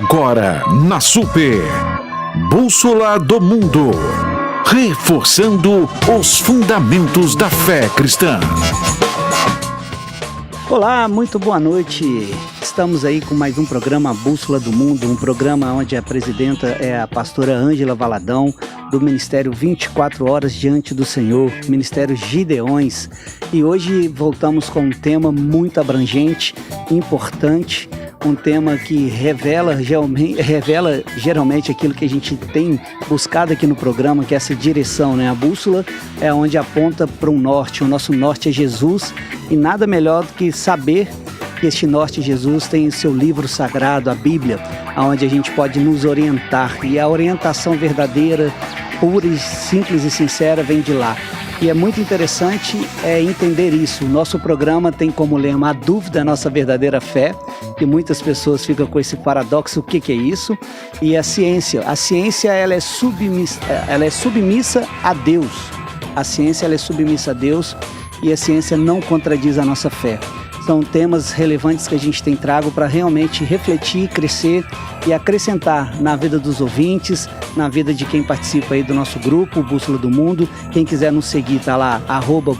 Agora, na Super, Bússola do Mundo, reforçando os fundamentos da fé cristã. Olá, muito boa noite. Estamos aí com mais um programa Bússola do Mundo, um programa onde a presidenta é a pastora Ângela Valadão, do Ministério 24 Horas Diante do Senhor, Ministério Gideões. E hoje voltamos com um tema muito abrangente, importante, um tema que revela geralmente aquilo que a gente tem buscado aqui no programa, que é essa direção, né? A bússola é onde aponta para um norte, o nosso norte é Jesus, e nada melhor do que saber que este norte Jesus tem o seu livro sagrado, a Bíblia, onde a gente pode nos orientar, e a orientação verdadeira, pura, e simples e sincera vem de lá. E é muito interessante entender isso. O nosso programa tem como lema a dúvida, a nossa verdadeira fé, e muitas pessoas ficam com esse paradoxo, o que é isso? E a ciência ela é submissa a Deus. A ciência ela é submissa a Deus, e a ciência não contradiz a nossa fé. São temas relevantes que a gente tem trago para realmente refletir, crescer e acrescentar na vida dos ouvintes, na vida de quem participa aí do nosso grupo, Bússola do Mundo. Quem quiser nos seguir, tá lá,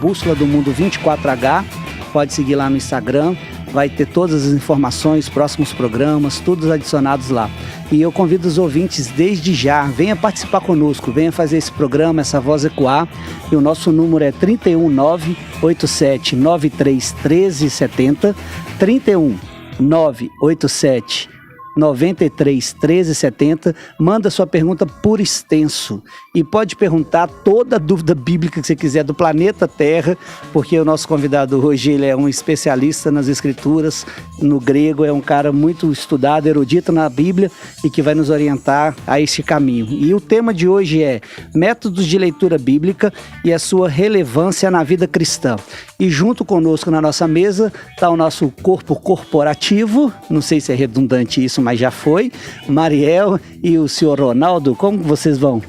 @Bússola do Mundo 24H, pode seguir lá no Instagram, vai ter todas as informações, próximos programas, todos adicionados lá. E eu convido os ouvintes desde já, venha participar conosco, venha fazer esse programa, essa voz ecoar, e o nosso número é 31987931370, 31987931370, manda sua pergunta por extenso e pode perguntar toda a dúvida bíblica que você quiser do planeta Terra, porque o nosso convidado hoje ele é um especialista nas escrituras, no grego, é um cara muito estudado, erudito na Bíblia e que vai nos orientar a este caminho. E o tema de hoje é métodos de leitura bíblica e a sua relevância na vida cristã. E junto conosco na nossa mesa está o nosso corpo corporativo, não sei se é redundante isso, mas já foi, Mariel e o senhor Ronaldo. Como vocês vão?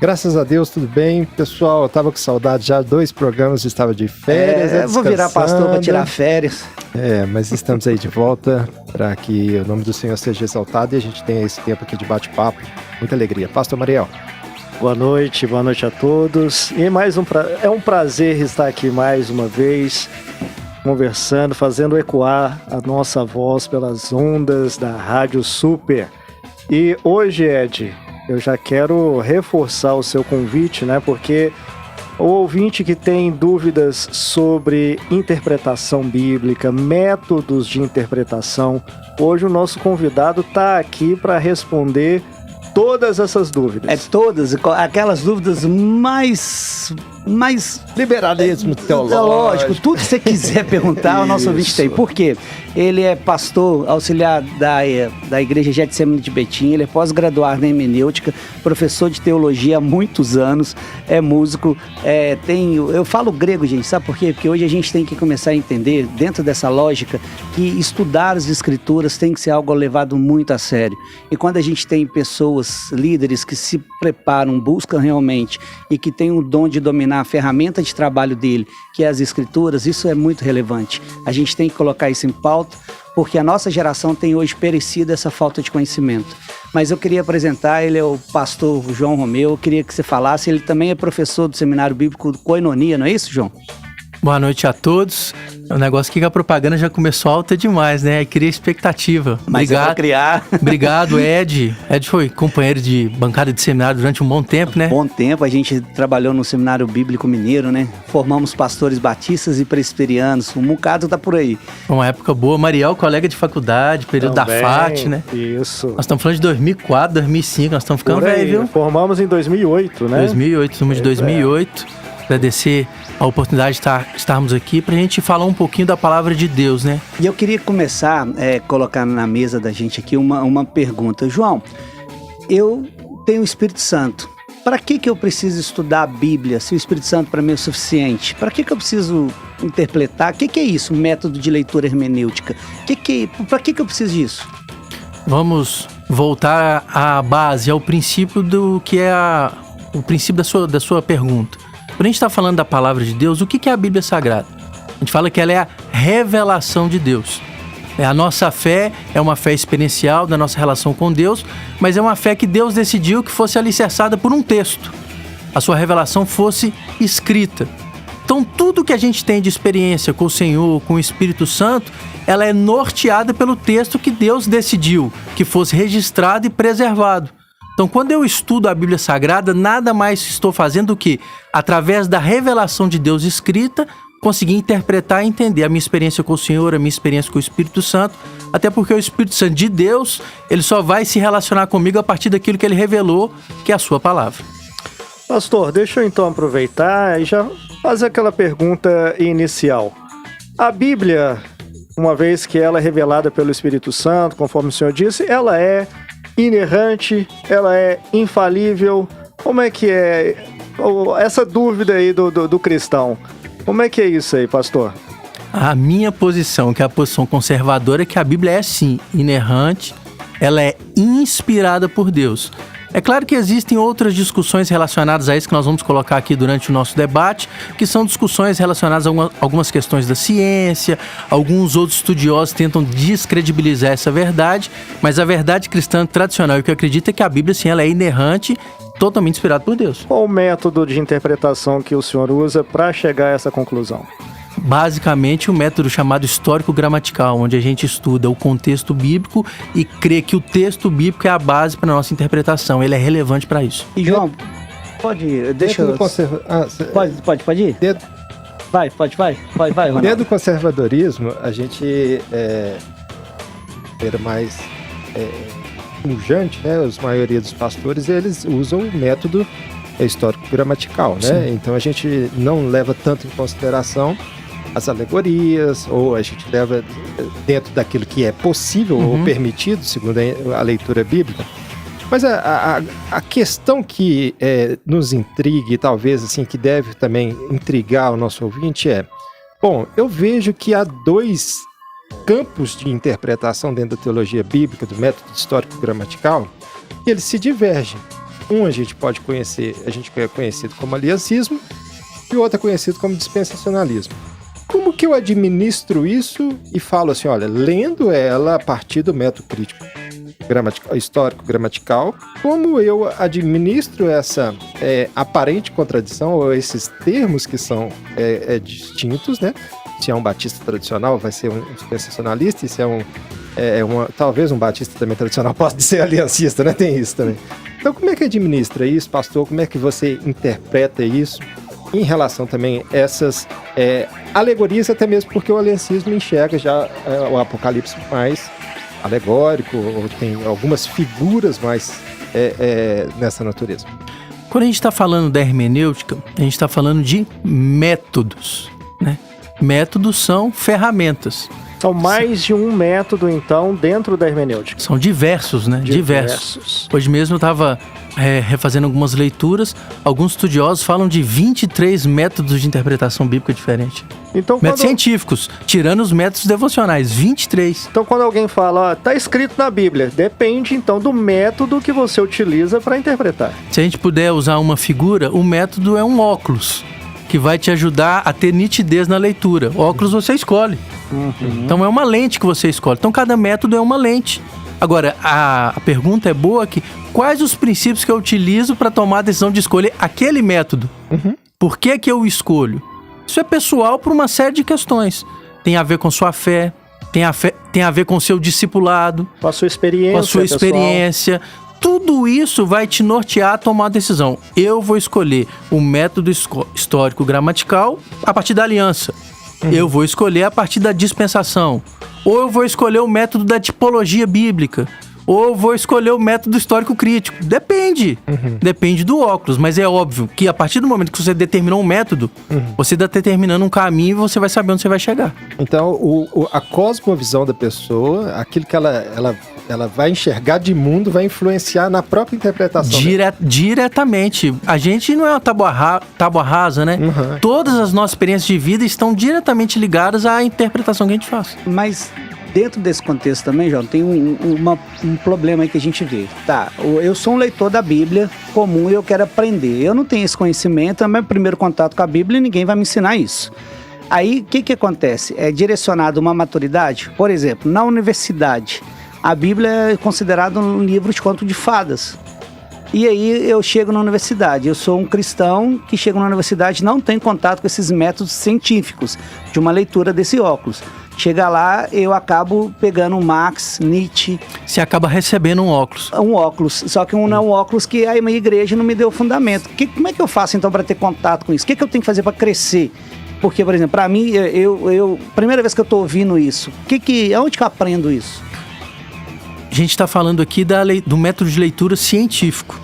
Graças a Deus, tudo bem. Pessoal, eu estava com saudade já, 2 programas, estava de férias. Vou virar pastor para tirar férias. Mas estamos aí de volta para que o nome do Senhor seja exaltado e a gente tenha esse tempo aqui de bate-papo. Muita alegria. Pastor Mariel. Boa noite a todos. E é um prazer estar aqui mais uma vez, conversando, fazendo ecoar a nossa voz pelas ondas da Rádio Super. E hoje, Ed, eu já quero reforçar o seu convite, né? Porque o ouvinte que tem dúvidas sobre interpretação bíblica, métodos de interpretação, hoje o nosso convidado está aqui para responder todas essas dúvidas. Todas, aquelas dúvidas mais liberalismo teológico, tudo que você quiser perguntar, o nosso ouvinte tem. Por quê? Ele é pastor auxiliar da Igreja Getsemane de Betim, ele é pós-graduado em hermenêutica, professor de teologia há muitos anos, é músico, eu falo grego, gente, sabe por quê? Porque hoje a gente tem que começar a entender, dentro dessa lógica, que estudar as escrituras tem que ser algo levado muito a sério. E quando a gente tem pessoas, líderes que se preparam, buscam realmente e que têm o dom de dominar a ferramenta de trabalho dele, que é as escrituras, isso é muito relevante. A gente tem que colocar isso em pauta, porque a nossa geração tem hoje perecido essa falta de conhecimento. Mas eu queria apresentar, ele é o pastor João Romeu, eu queria que você falasse, ele também é professor do Seminário Bíblico Koinonia, não é isso, João? Boa noite a todos. O negócio aqui que a propaganda já começou alta demais, né? Cria expectativa. Mas obrigado, criar. Obrigado, Ed. Ed foi companheiro de bancada de seminário durante um bom tempo, né? Bom tempo, a gente trabalhou no Seminário Bíblico Mineiro, né? Formamos pastores batistas e presbiterianos. O Mucado tá por aí. Uma época boa. Mariel, colega de faculdade, período também, da FAT, né? Isso. Nós estamos falando de 2004, 2005, nós estamos ficando velhos, viu? Formamos em 2008, né? 2008, somos de 2008. Agradecer a oportunidade de estarmos aqui para a gente falar um pouquinho da palavra de Deus, né? E eu queria começar, colocar na mesa da gente aqui uma pergunta. João, eu tenho o Espírito Santo. Para que eu preciso estudar a Bíblia se o Espírito Santo para mim é o suficiente? Para que eu preciso interpretar? O que é isso, método de leitura hermenêutica? Para que eu preciso disso? Vamos voltar à base, ao princípio do que é o princípio da sua pergunta. Quando a gente está falando da palavra de Deus, o que é a Bíblia Sagrada? A gente fala que ela é a revelação de Deus. A nossa fé é uma fé experiencial da nossa relação com Deus, mas é uma fé que Deus decidiu que fosse alicerçada por um texto. A sua revelação fosse escrita. Então, tudo que a gente tem de experiência com o Senhor, com o Espírito Santo, ela é norteada pelo texto que Deus decidiu que fosse registrado e preservado. Então, quando eu estudo a Bíblia Sagrada, nada mais estou fazendo do que, através da revelação de Deus escrita, conseguir interpretar e entender a minha experiência com o Senhor, a minha experiência com o Espírito Santo, até porque o Espírito Santo de Deus, ele só vai se relacionar comigo a partir daquilo que ele revelou, que é a sua palavra. Pastor, deixa eu então aproveitar e já fazer aquela pergunta inicial. A Bíblia, uma vez que ela é revelada pelo Espírito Santo, conforme o senhor disse, ela é inerrante, ela é infalível. Como é que é essa dúvida aí do cristão? Como é que é isso aí, pastor? A minha posição, que é a posição conservadora, é que a Bíblia é sim inerrante, ela é inspirada por Deus. É claro que existem outras discussões relacionadas a isso que nós vamos colocar aqui durante o nosso debate, que são discussões relacionadas a algumas questões da ciência, alguns outros estudiosos tentam descredibilizar essa verdade, mas a verdade cristã tradicional, e o que eu acredito é que a Bíblia, sim, ela é inerrante, totalmente inspirada por Deus. Qual o método de interpretação que o senhor usa para chegar a essa conclusão? Basicamente, o método chamado histórico-gramatical, onde a gente estuda o contexto bíblico e crê que o texto bíblico é a base para a nossa interpretação. Ele é relevante para isso. E João, pode... Deixa eu... Pode ir? Vai, Ronaldo. Dentro do conservadorismo, a gente era mais pujante, né? A maioria dos pastores, eles usam o método histórico-gramatical, né? Sim. Então a gente não leva tanto em consideração as alegorias, ou a gente leva dentro daquilo que é possível ou permitido, segundo a leitura bíblica. Mas a questão que nos intriga e talvez assim, que deve também intrigar o nosso ouvinte bom, eu vejo que há dois campos de interpretação dentro da teologia bíblica, do método histórico-gramatical, e eles se divergem. Um a gente pode conhecer, a gente é conhecido como aliancismo, e o outro é conhecido como dispensacionalismo. Como que eu administro isso e falo assim, olha, lendo ela a partir do método crítico histórico-gramatical, como eu administro essa aparente contradição, ou esses termos que são distintos, né? Se é um batista tradicional, vai ser um dispensacionalista, e se talvez um batista também tradicional possa ser aliancista, né? Tem isso também. Então, como é que administra isso, pastor? Como é que você interpreta isso em relação também a essas alegorias, até mesmo porque o aliancismo enxerga já o Apocalipse mais alegórico, ou tem algumas figuras mais nessa natureza? Quando a gente está falando da hermenêutica, a gente está falando de métodos, né? Métodos são ferramentas. São mais de um método, então, dentro da hermenêutica. São diversos, né? Diversos. Hoje mesmo eu estava refazendo algumas leituras. Alguns estudiosos falam de 23 métodos de interpretação bíblica diferentes. Então, métodos científicos, tirando os métodos devocionais, 23. Então, quando alguém fala, está escrito na Bíblia, depende, então, do método que você utiliza para interpretar. Se a gente puder usar uma figura, o método é um óculos, que vai te ajudar a ter nitidez na leitura. O óculos você escolhe. Então é uma lente que você escolhe. Então cada método é uma lente. Agora, a pergunta é boa aqui. Quais os princípios que eu utilizo para tomar a decisão de escolher aquele método? Por que eu escolho? Isso é pessoal por uma série de questões. Tem a ver com sua fé, tem a ver com o seu discipulado, com a sua experiência. Com a sua experiência. Tudo isso vai te nortear a tomar a decisão. Eu vou escolher o método histórico-gramatical a partir da aliança. Eu vou escolher a partir da dispensação. Ou eu vou escolher o método da tipologia bíblica. Ou eu vou escolher o método histórico-crítico. Depende. Depende do óculos. Mas é óbvio que a partir do momento que você determinou um método, você está determinando um caminho e você vai saber onde você vai chegar. Então, a cosmovisão da pessoa, aquilo que ela vai enxergar de mundo, vai influenciar na própria interpretação. Diretamente. A gente não é uma tábua rasa, né? Todas as nossas experiências de vida estão diretamente ligadas à interpretação que a gente faz. Mas dentro desse contexto também, João, tem um problema aí que a gente vê. Tá, eu sou um leitor da Bíblia comum e eu quero aprender. Eu não tenho esse conhecimento, é meu primeiro contato com a Bíblia e ninguém vai me ensinar isso. Aí, o que acontece? É direcionado uma maturidade. Por exemplo, na universidade, a Bíblia é considerada um livro de conto de fadas. E aí eu chego na universidade, eu sou um cristão que chega na universidade e não tem contato com esses métodos científicos de uma leitura desse óculos. Chega lá, eu acabo pegando um Marx, Nietzsche. Você acaba recebendo um óculos. Um óculos, só que não é um óculos que a minha igreja não me deu fundamento. Como é que eu faço então para ter contato com isso? O que eu tenho que fazer para crescer? Porque, por exemplo, para mim, primeira vez que eu estou ouvindo isso, onde que eu aprendo isso? A gente está falando aqui do método de leitura científico.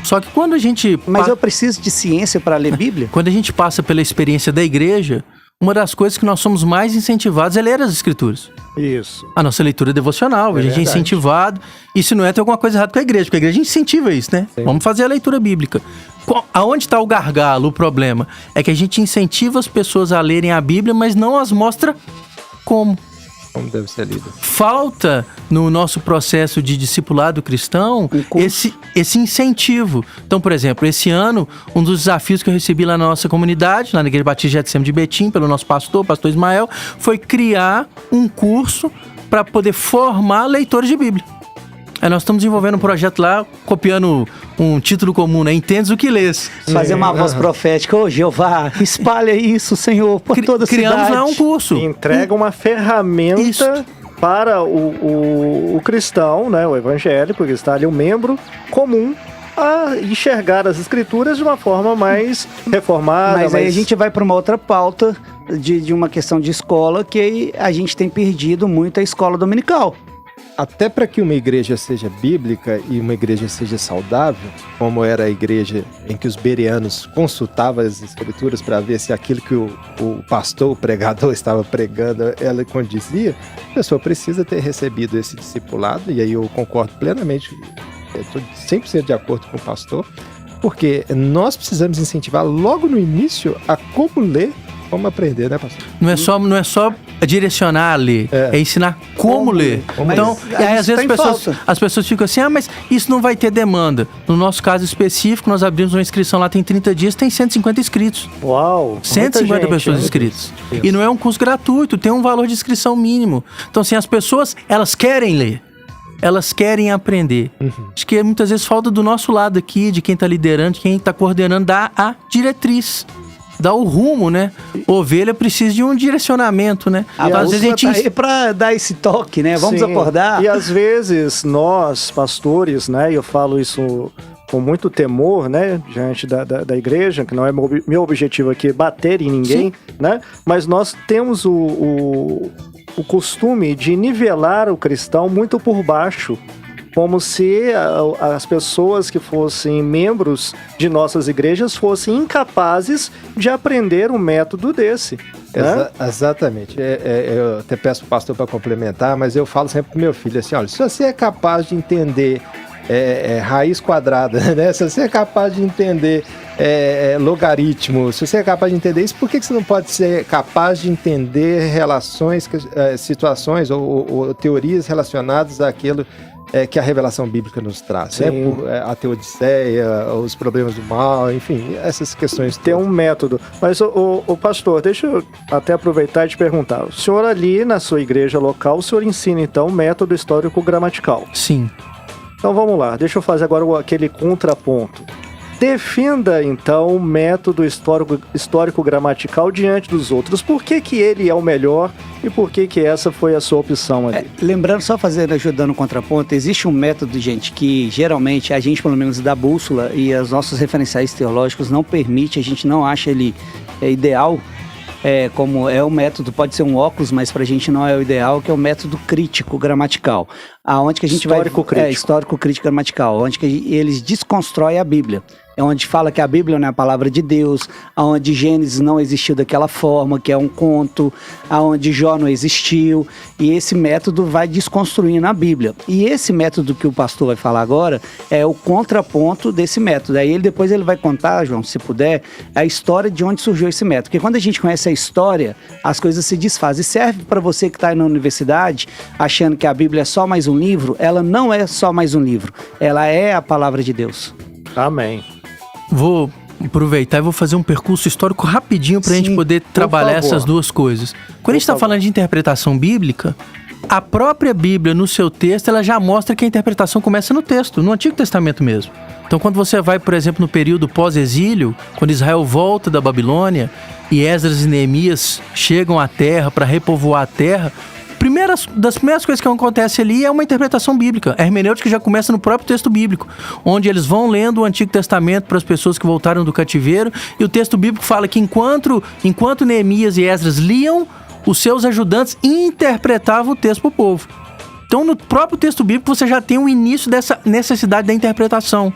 Só que quando a gente... Mas eu preciso de ciência para ler Bíblia? Quando a gente passa pela experiência da igreja, uma das coisas que nós somos mais incentivados é ler as Escrituras. Isso. A nossa leitura devocional, a gente é incentivado. E se não é, tem alguma coisa errada com a igreja, porque a igreja incentiva isso, né? Sim. Vamos fazer a leitura bíblica. Aonde está o gargalo, o problema? É que a gente incentiva as pessoas a lerem a Bíblia, mas não as mostra como deve ser lido. Falta no nosso processo de discipulado cristão esse incentivo. Então, por exemplo, esse ano, um dos desafios que eu recebi lá na nossa comunidade, lá na Igreja Batista Getsemane de Betim, pelo nosso pastor Ismael, foi criar um curso para poder formar leitores de Bíblia. Aí nós estamos desenvolvendo um projeto lá, copiando um título comum, né? Entendes o que lês. Fazer uma voz profética. Ô, Jeová, espalha isso, Senhor, por toda a cidade. Criamos lá um curso. Entrega uma ferramenta para o cristão, né? O evangélico, que está ali, um membro comum, a enxergar as Escrituras de uma forma mais reformada. Mas aí a gente vai para uma outra pauta de uma questão de escola, que a gente tem perdido muito a escola dominical. Até para que uma igreja seja bíblica e uma igreja seja saudável, como era a igreja em que os bereanos consultavam as Escrituras para ver se aquilo que o pastor, o pregador estava pregando, ela condizia, a pessoa precisa ter recebido esse discipulado, e aí eu concordo plenamente, estou 100% de acordo com o pastor, porque nós precisamos incentivar logo no início a como ler, como aprender, né, pastor? Não é só direcionar a ler, é ensinar como ler. Então, aí, às vezes as pessoas ficam assim, mas isso não vai ter demanda. No nosso caso específico, nós abrimos uma inscrição lá, tem 30 dias, tem 150 inscritos. Uau! 150 pessoas inscritas. E não é um curso gratuito, tem um valor de inscrição mínimo. Então, assim, as pessoas, elas querem ler. Elas querem aprender. Acho que muitas vezes falta do nosso lado aqui, de quem está liderando, de quem está coordenando, dar a diretriz. Dar o rumo, né? Ovelha precisa de um direcionamento, né? Então, às vezes a gente tá aí para dar esse toque, né? Vamos acordar. E às vezes nós, pastores, né? E eu falo isso com muito temor, né? Diante da igreja, que não é meu objetivo aqui bater em ninguém, né? Mas nós temos o costume de nivelar o cristão muito por baixo, como se as pessoas que fossem membros de nossas igrejas fossem incapazes de aprender um método desse. Né? Exatamente. Eu até peço para o pastor para complementar, mas eu falo sempre para o meu filho assim, olha, se você é capaz de entender raiz quadrada, né? Se você é capaz de entender logaritmo, se você é capaz de entender isso, por que você não pode ser capaz de entender relações, situações ou teorias relacionadas àquilo que a revelação bíblica nos traz, né? A teodiceia, os problemas do mal, enfim, essas questões. Tem um método. Mas, o pastor, deixa eu até aproveitar e te perguntar. O senhor ali na sua igreja local, o senhor ensina então o método histórico-gramatical? Sim. Então vamos lá, deixa eu fazer agora aquele contraponto. Defenda, então, o método histórico-gramatical diante dos outros. Por que ele é o melhor e por que essa foi a sua opção ali? Lembrando, só ajudando o contraponto, existe um método, gente, que geralmente a gente, pelo menos da bússola e os nossos referenciais teológicos não permite, a gente não acha ele ideal, como é o método, pode ser um óculos, mas pra gente não é o ideal, que é o método crítico gramatical. Aonde que a gente histórico-crítico gramatical, onde que eles desconstroem a Bíblia. É onde fala que a Bíblia não é a palavra de Deus, aonde Gênesis não existiu daquela forma, que é um conto, aonde Jó não existiu, e esse método vai desconstruindo a Bíblia. E esse método que o pastor vai falar agora é o contraponto desse método. Aí depois ele vai contar, João, se puder, a história de onde surgiu esse método. Porque quando a gente conhece a história, as coisas se desfazem. E serve para você que está aí na universidade, achando que a Bíblia é só mais um livro, ela não é só mais um livro, ela é a palavra de Deus. Amém. Vou aproveitar e vou fazer um percurso histórico rapidinho para a gente poder trabalhar favor. essas duas coisas. Quando a gente está falando de interpretação bíblica, a própria Bíblia, no seu texto, ela já mostra que a interpretação começa no texto, no Antigo Testamento mesmo. Então, quando você vai, por exemplo, no período pós-exílio, quando Israel volta da Babilônia e Esdras e Neemias chegam à terra para repovoar a terra, das primeiras coisas que acontece ali é uma interpretação bíblica. A hermenêutica já começa no próprio texto bíblico, onde eles vão lendo o Antigo Testamento para as pessoas que voltaram do cativeiro, e o texto bíblico fala que enquanto Neemias e Esdras liam, os seus ajudantes interpretavam o texto para o povo. Então, no próprio texto bíblico, você já tem o início dessa necessidade da interpretação.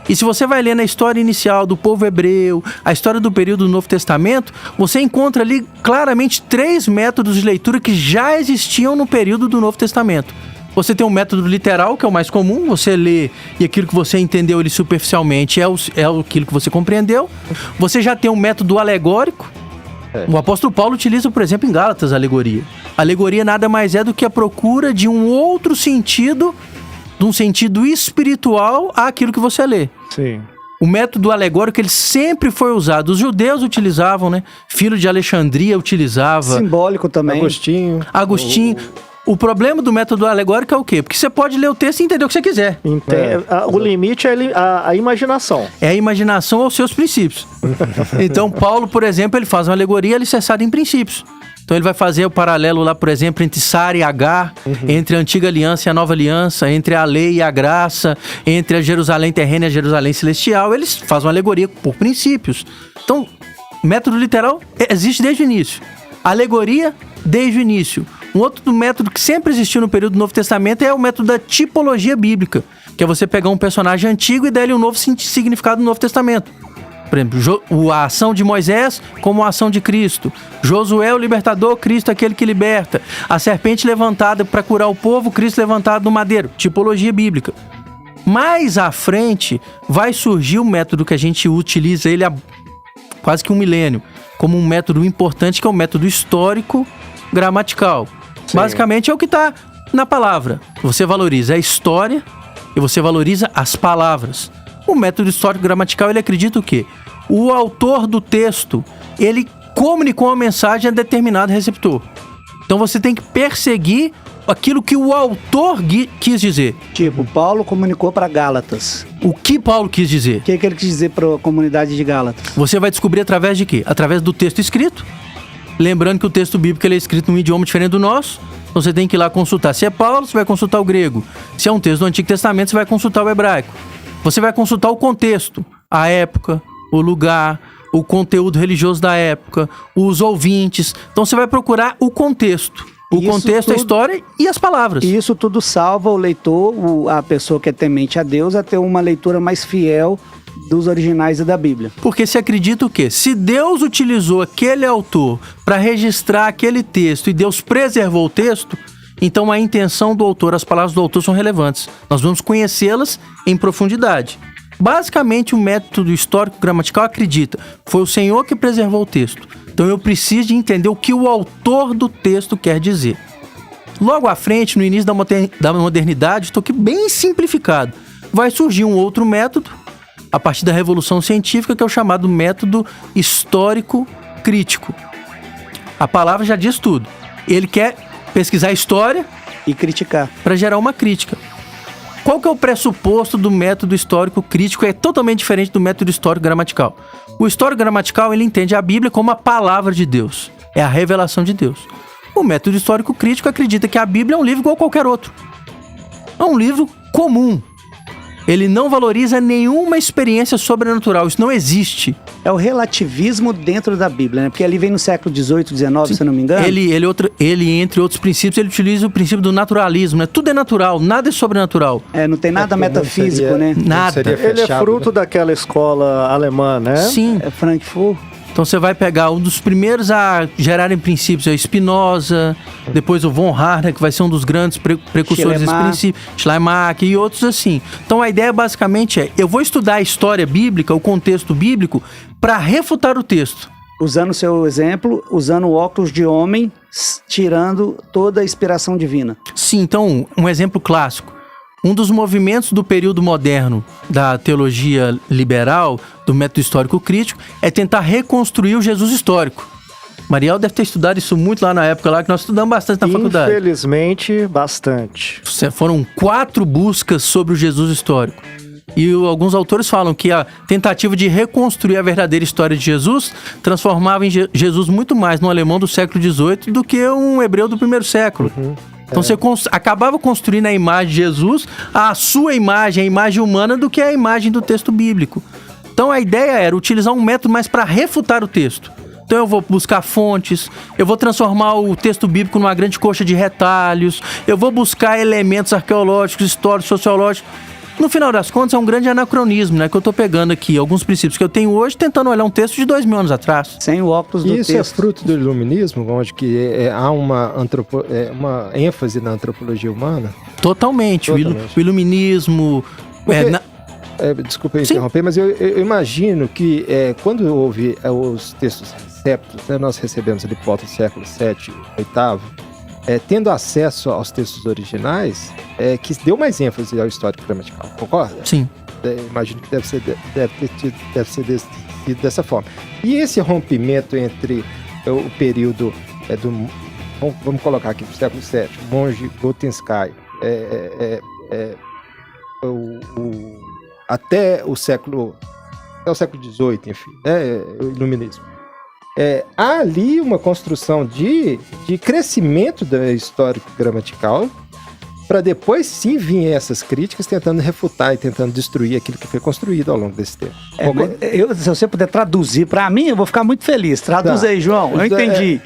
E se você vai ler na história inicial do povo hebreu, a história do período do Novo Testamento, você encontra ali claramente 3 métodos de leitura que já existiam no período do Novo Testamento. Você tem o método literal, que é o mais comum, você lê e aquilo que você entendeu ali superficialmente é aquilo que você compreendeu. Você já tem um método alegórico. O apóstolo Paulo utiliza, por exemplo, em Gálatas, a alegoria. A alegoria nada mais é do que a procura de um outro sentido, de um sentido espiritual àquilo que você lê. Sim. O método alegórico, ele sempre foi usado. Os judeus utilizavam, né? Filho de Alexandria utilizava. Simbólico também. Agostinho. O problema do método alegórico é o quê? Porque você pode ler o texto e entender o que você quiser. O limite é a imaginação. É a imaginação aos seus princípios. Então, Paulo, por exemplo, ele faz uma alegoria alicerçada em princípios. Então, ele vai fazer o paralelo lá, por exemplo, entre Sara e Agar, entre a antiga aliança e a nova aliança, entre a lei e a graça, entre a Jerusalém terrena e a Jerusalém celestial. Eles fazem uma alegoria por princípios. Então, método literal existe desde o início. Alegoria, desde o início. Um outro método que sempre existiu no período do Novo Testamento é o método da tipologia bíblica, que é você pegar um personagem antigo e dar ele um novo significado no Novo Testamento. Por exemplo, a ação de Moisés como a ação de Cristo. Josué, o libertador, Cristo, aquele que liberta. A serpente levantada para curar o povo, Cristo levantado no madeiro. Tipologia bíblica. Mais à frente, vai surgir um método que a gente utiliza ele há quase que um milênio, como um método importante, que é o método histórico gramatical. Sim. Basicamente é o que está na palavra. Você valoriza a história e você valoriza as palavras. O método histórico gramatical, ele acredita o quê? O autor do texto, ele comunicou uma mensagem a determinado receptor. Então você tem que perseguir aquilo que o autor quis dizer. Tipo, Paulo comunicou para Gálatas. O que Paulo quis dizer? O que ele quis dizer para a comunidade de Gálatas? Você vai descobrir através de quê? Através do texto escrito. Lembrando que o texto bíblico ele é escrito num idioma diferente do nosso. Então você tem que ir lá consultar. Se é Paulo, você vai consultar o grego. Se é um texto do Antigo Testamento, você vai consultar o hebraico. Você vai consultar o contexto, a época, o lugar, o conteúdo religioso da época, os ouvintes. Então você vai procurar o contexto. O contexto, a história e as palavras. E isso tudo salva o leitor, a pessoa que é temente a Deus, a ter uma leitura mais fiel dos originais da Bíblia. Porque se acredita o quê? Se Deus utilizou aquele autor para registrar aquele texto e Deus preservou o texto, então a intenção do autor, as palavras do autor são relevantes. Nós vamos conhecê-las em profundidade. Basicamente, o método histórico gramatical acredita, foi o Senhor que preservou o texto. Então eu preciso de entender o que o autor do texto quer dizer. Logo à frente, no início da modernidade, estou aqui bem simplificado, vai surgir um outro método, a partir da Revolução Científica, que é o chamado método histórico crítico. A palavra já diz tudo. Ele quer pesquisar a história e criticar, para gerar uma crítica. Qual que é o pressuposto do método histórico crítico? É totalmente diferente do método histórico gramatical. O histórico gramatical, ele entende a Bíblia como a palavra de Deus. É a revelação de Deus. O método histórico crítico acredita que a Bíblia é um livro igual a qualquer outro. É um livro comum. Ele não valoriza nenhuma experiência sobrenatural. Isso não existe. É o relativismo dentro da Bíblia, né? Porque ali vem no século XVIII, XIX, se não me engano. Ele, entre outros princípios, ele utiliza o princípio do naturalismo, né? Tudo é natural, nada é sobrenatural. Não tem nada metafísico, né? Nada. Ele é fruto daquela escola alemã, né? Sim. É Frankfurt. Então você vai pegar um dos primeiros a gerarem princípios, é Spinoza, depois o von Harnack, que vai ser um dos grandes precursores desse princípio, Schleiermacher e outros assim. Então a ideia basicamente eu vou estudar a história bíblica, o contexto bíblico, para refutar o texto. Usando o seu exemplo, usando o óculos de homem, tirando toda a inspiração divina. Sim, então um exemplo clássico. Um dos movimentos do período moderno da teologia liberal, do método histórico crítico é tentar reconstruir o Jesus histórico. Mariel deve ter estudado isso muito lá na época lá, que nós estudamos bastante na faculdade. Infelizmente, bastante. Foram 4 buscas sobre o Jesus histórico. E alguns autores falam que a tentativa de reconstruir a verdadeira história de Jesus transformava em Jesus muito mais no alemão do século XVIII do que um hebreu do primeiro século. Então você acabava construindo a imagem de Jesus, a sua imagem, a imagem humana, do que a imagem do texto bíblico. Então a ideia era utilizar um método mais para refutar o texto. Então eu vou buscar fontes, eu vou transformar o texto bíblico numa grande coxa de retalhos, eu vou buscar elementos arqueológicos, históricos, sociológicos. No final das contas, é um grande anacronismo, né? Que eu estou pegando aqui alguns princípios que eu tenho hoje, tentando olhar um texto de 2000 anos atrás. Sem o óculos do Isso texto. é fruto do iluminismo, onde que há uma ênfase na antropologia humana? Totalmente. O iluminismo... Desculpa interromper, mas eu imagino que quando houve os textos receptos, né, nós recebemos ali por volta do século VII, VIII, tendo acesso aos textos originais, que deu mais ênfase ao histórico gramatical, concorda? Sim. Imagino que deve ser dessa forma. E esse rompimento entre o período vamos colocar aqui, do século VII, monge Gotenskaya, até o século XVIII, enfim, o iluminismo. Há ali uma construção de crescimento da histórico gramatical, para depois sim vir essas críticas tentando refutar e tentando destruir aquilo que foi construído ao longo desse tempo. Se você puder traduzir para mim, eu vou ficar muito feliz. Traduz aí, João. Eu entendi.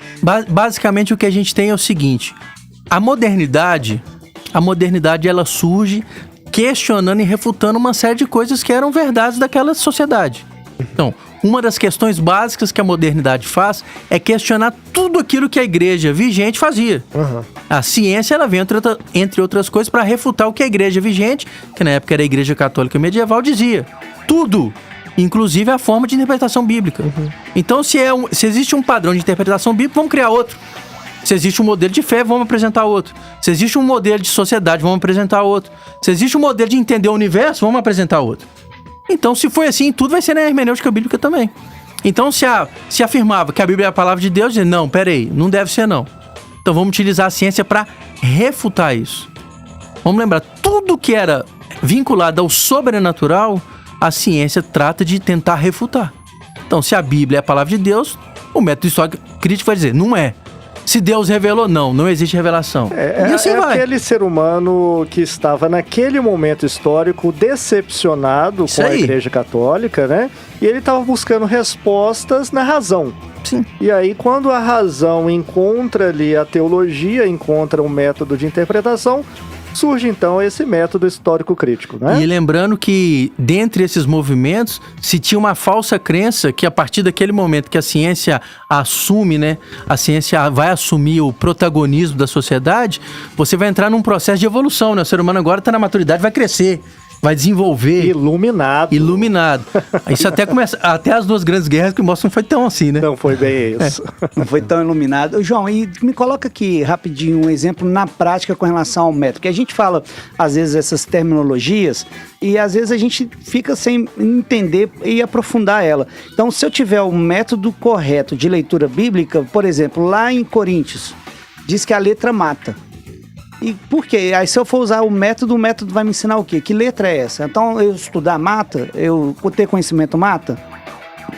Basicamente o que a gente tem é o seguinte: a modernidade ela surge questionando e refutando uma série de coisas que eram verdades daquela sociedade. Então, uma das questões básicas que a modernidade faz é questionar tudo aquilo que a igreja vigente fazia. A ciência, ela vem, entre outras coisas, para refutar o que a igreja vigente, que na época era a igreja católica medieval, dizia. Tudo, inclusive a forma de interpretação bíblica. Então, se existe um padrão de interpretação bíblica, vamos criar outro. Se existe um modelo de fé, vamos apresentar outro. Se existe um modelo de sociedade, vamos apresentar outro. Se existe um modelo de entender o universo, vamos apresentar outro. Então, se foi assim, tudo vai ser na hermenêutica bíblica também. Então, se afirmava que a Bíblia é a palavra de Deus, dizia, não, peraí, não deve ser não. Então, vamos utilizar a ciência para refutar isso. Vamos lembrar, tudo que era vinculado ao sobrenatural, a ciência trata de tentar refutar. Então, se a Bíblia é a palavra de Deus, o método histórico crítico vai dizer, não é. Se Deus revelou, não existe revelação. E assim vai. Aquele ser humano que estava naquele momento histórico decepcionado com a Igreja Católica, né? E ele estava buscando respostas na razão. Sim. E aí, quando a razão encontra ali a teologia, encontra um método de interpretação, surge então esse método histórico crítico, né? E lembrando que dentre esses movimentos se tinha uma falsa crença que a partir daquele momento que a ciência assume, né, a ciência vai assumir o protagonismo da sociedade, você vai entrar num processo de evolução, né? O ser humano agora está na maturidade, vai crescer, vai desenvolver. Iluminado. Isso até as 2 grandes guerras que mostram que foi tão assim, né? Não foi bem isso. Não foi tão iluminado. João, e me coloca aqui rapidinho um exemplo na prática com relação ao método. Porque a gente fala, às vezes, essas terminologias e às vezes a gente fica sem entender e aprofundar ela. Então, se eu tiver o método correto de leitura bíblica, por exemplo, lá em Coríntios, diz que a letra mata. E por quê? Aí se eu for usar o método vai me ensinar o quê? Que letra é essa? Então eu estudar mata? Eu ter conhecimento mata?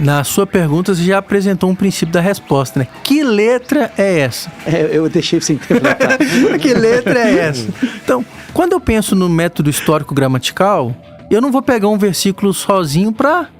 Na sua pergunta você já apresentou um princípio da resposta, né? Que letra é essa? Eu deixei você interpretar. Que letra é essa? Então, quando eu penso no método histórico gramatical, eu não vou pegar um versículo sozinho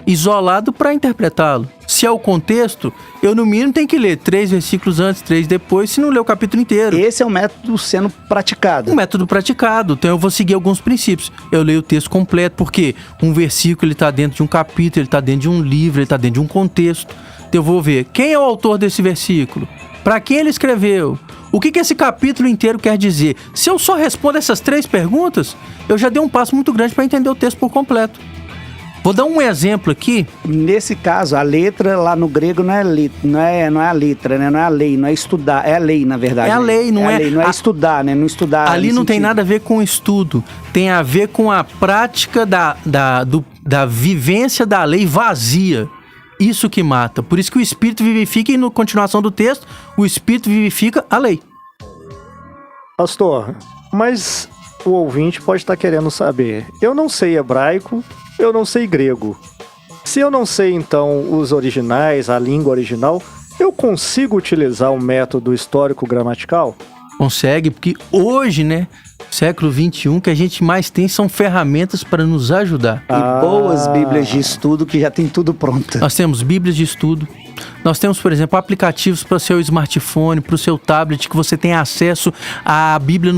isolado para interpretá-lo. Se é o contexto, eu no mínimo tenho que ler 3 versículos antes, 3 depois, se não ler o capítulo inteiro. Esse é o método sendo praticado. Um método praticado, então eu vou seguir alguns princípios. Eu leio o texto completo, porque um versículo está dentro de um capítulo, ele está dentro de um livro, ele está dentro de um contexto. Então eu vou ver quem é o autor desse versículo, para quem ele escreveu, o que esse capítulo inteiro quer dizer. Se eu só respondo essas 3 perguntas, eu já dei um passo muito grande para entender o texto por completo. Vou dar um exemplo aqui. Nesse caso, a letra lá no grego não é a letra, né? Não é a lei, não é estudar, é a lei, na verdade. É a lei, não é? Lei, não é estudar, né? Não estudar. Ali não tem nada a ver com estudo, tem a ver com a prática da vivência da lei vazia. Isso que mata. Por isso que o Espírito vivifica, e na continuação do texto, o Espírito vivifica a lei. Pastor, mas o ouvinte pode estar querendo saber. Eu não sei hebraico, eu não sei grego. Se eu não sei, então, os originais, a língua original, eu consigo utilizar o método histórico-gramatical? Consegue, porque hoje, né, século XXI, que a gente mais tem são ferramentas para nos ajudar. E boas bíblias de estudo que já tem tudo pronto. Nós temos bíblias de estudo. Nós temos, por exemplo, aplicativos para o seu smartphone, para o seu tablet, que você tem acesso à Bíblia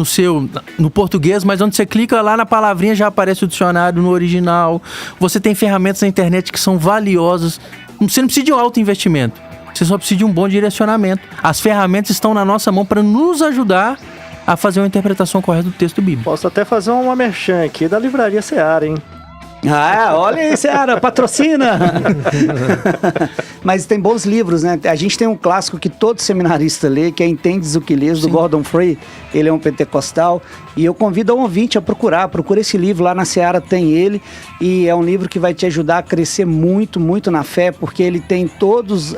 no português, mas onde você clica lá na palavrinha já aparece o dicionário no original. Você tem ferramentas na internet que são valiosas. Você não precisa de um alto investimento. Você só precisa de um bom direcionamento. As ferramentas estão na nossa mão para nos ajudar a fazer uma interpretação correta do texto bíblico. Posso até fazer uma merchan aqui da Livraria Seara, hein? Ah, olha aí, Seara, patrocina! Mas tem bons livros, né? A gente tem um clássico que todo seminarista lê, que é Entendes o que Lês, do Gordon Free. Ele é um pentecostal. E eu convido o ouvinte a procurar. Procura esse livro, lá na Seara tem ele. E é um livro que vai te ajudar a crescer muito, muito na fé, porque ele tem todas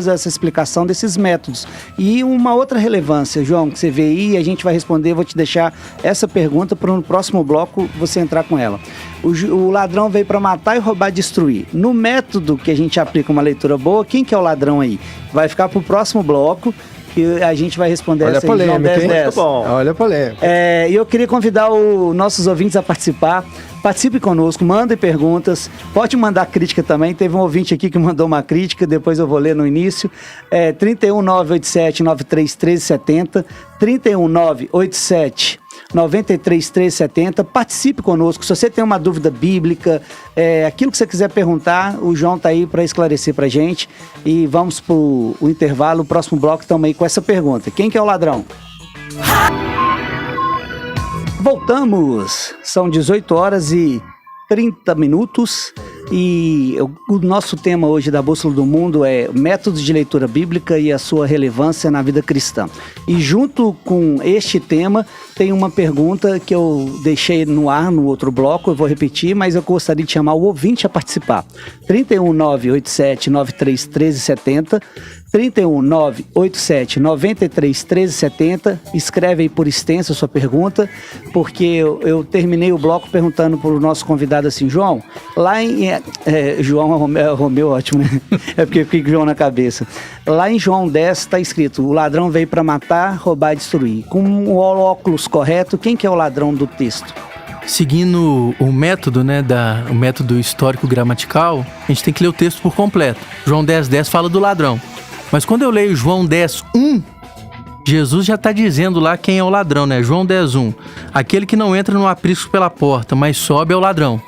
essa explicação desses métodos. E uma outra relevância, João, que você vê aí, a gente vai responder, vou te deixar essa pergunta para no próximo bloco você entrar com ela. O ladrão veio para matar e roubar e destruir. No método que a gente aplica uma leitura boa, quem que é o ladrão aí? Vai ficar para o próximo bloco e a gente vai responder essa aí, João 10. Muito bom. Olha a polêmica. E eu queria convidar os nossos ouvintes a participar. Participe conosco, mandem perguntas, pode mandar crítica também. Teve um ouvinte aqui que mandou uma crítica, depois eu vou ler no início. 31987-931370, 31987-931370. Participe conosco. Se você tem uma dúvida bíblica, aquilo que você quiser perguntar, o João está aí para esclarecer para a gente. E vamos para o intervalo, o próximo bloco também com essa pergunta. Quem que é o ladrão? Voltamos, são 18 horas e 30 minutos e o nosso tema hoje da Bússola do Mundo é métodos de leitura bíblica e a sua relevância na vida cristã. E junto com este tema tem uma pergunta que eu deixei no ar no outro bloco, eu vou repetir, mas eu gostaria de chamar o ouvinte a participar. 31987-931370, 31987-931370. Escreve aí por extenso a sua pergunta, porque eu terminei o bloco perguntando para o nosso convidado assim, João, lá em... João Romeu, ótimo, né? É porque fica João na cabeça. Lá em João 10 está escrito, o ladrão veio para matar, roubar e destruir. Com o óculos correto, quem que é o ladrão do texto? Seguindo o método, né, o método histórico-gramatical, a gente tem que ler o texto por completo. João 10:10 fala do ladrão. Mas quando eu leio João 10:1, Jesus já está dizendo lá quem é o ladrão, né? João 10:1. Aquele que não entra no aprisco pela porta, mas sobe é o ladrão.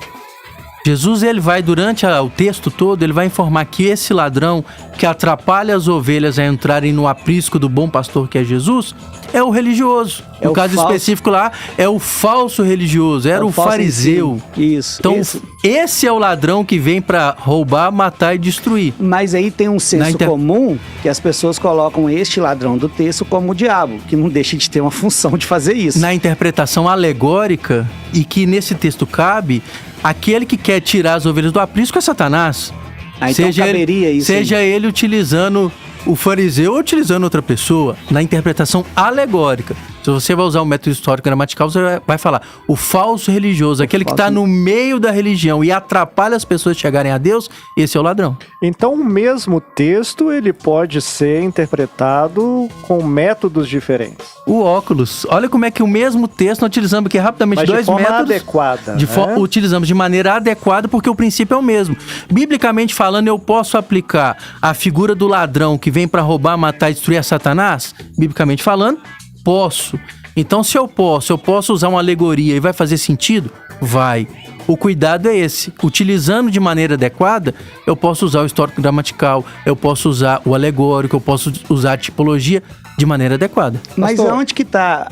Jesus, ele vai, durante o texto todo, ele vai informar que esse ladrão que atrapalha as ovelhas a entrarem no aprisco do bom pastor, que é Jesus, é o religioso. No caso específico lá, é o falso religioso, era o fariseu. Isso. Então, esse é o ladrão que vem para roubar, matar e destruir. Mas aí tem um senso comum que as pessoas colocam este ladrão do texto como o diabo, que não deixa de ter uma função de fazer isso. Na interpretação alegórica, e que nesse texto cabe, aquele que quer tirar as ovelhas do aprisco é Satanás. Então caberia isso. Seja ele utilizando o fariseu ou utilizando outra pessoa, na interpretação alegórica. Se você vai usar o método histórico-gramatical, você vai falar o falso religioso, aquele que está no meio da religião e atrapalha as pessoas de chegarem a Deus, esse é o ladrão. Então o mesmo texto, ele pode ser interpretado com métodos diferentes. O óculos, olha como é que o mesmo texto, nós utilizamos aqui rapidamente dois métodos. Adequada, utilizamos de maneira adequada porque o princípio é o mesmo. Biblicamente falando, eu posso aplicar a figura do ladrão que vem para roubar, matar e destruir a Satanás? Biblicamente falando, posso. Então, se eu posso usar uma alegoria e vai fazer sentido? Vai. O cuidado é esse. Utilizando de maneira adequada, eu posso usar o histórico gramatical, eu posso usar o alegórico, eu posso usar a tipologia de maneira adequada. Mas onde que está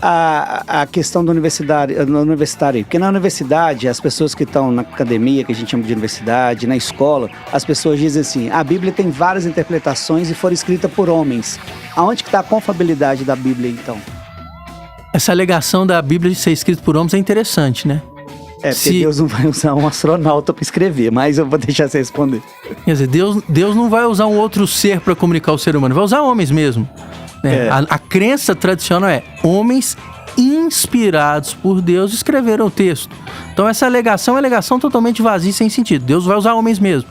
a questão do universitário? Porque na universidade, as pessoas que estão na academia, que a gente chama de universidade, na escola, as pessoas dizem assim, a Bíblia tem várias interpretações e foram escritas por homens. Aonde que está a confiabilidade da Bíblia, então? Essa alegação da Bíblia de ser escrita por homens é interessante, né? porque Deus não vai usar um astronauta para escrever, mas eu vou deixar você responder. Quer dizer, Deus não vai usar um outro ser para comunicar o ser humano, vai usar homens mesmo. Né? A crença tradicional é homens inspirados por Deus escreveram o texto. Então essa alegação é uma alegação totalmente vazia e sem sentido. Deus vai usar homens mesmo.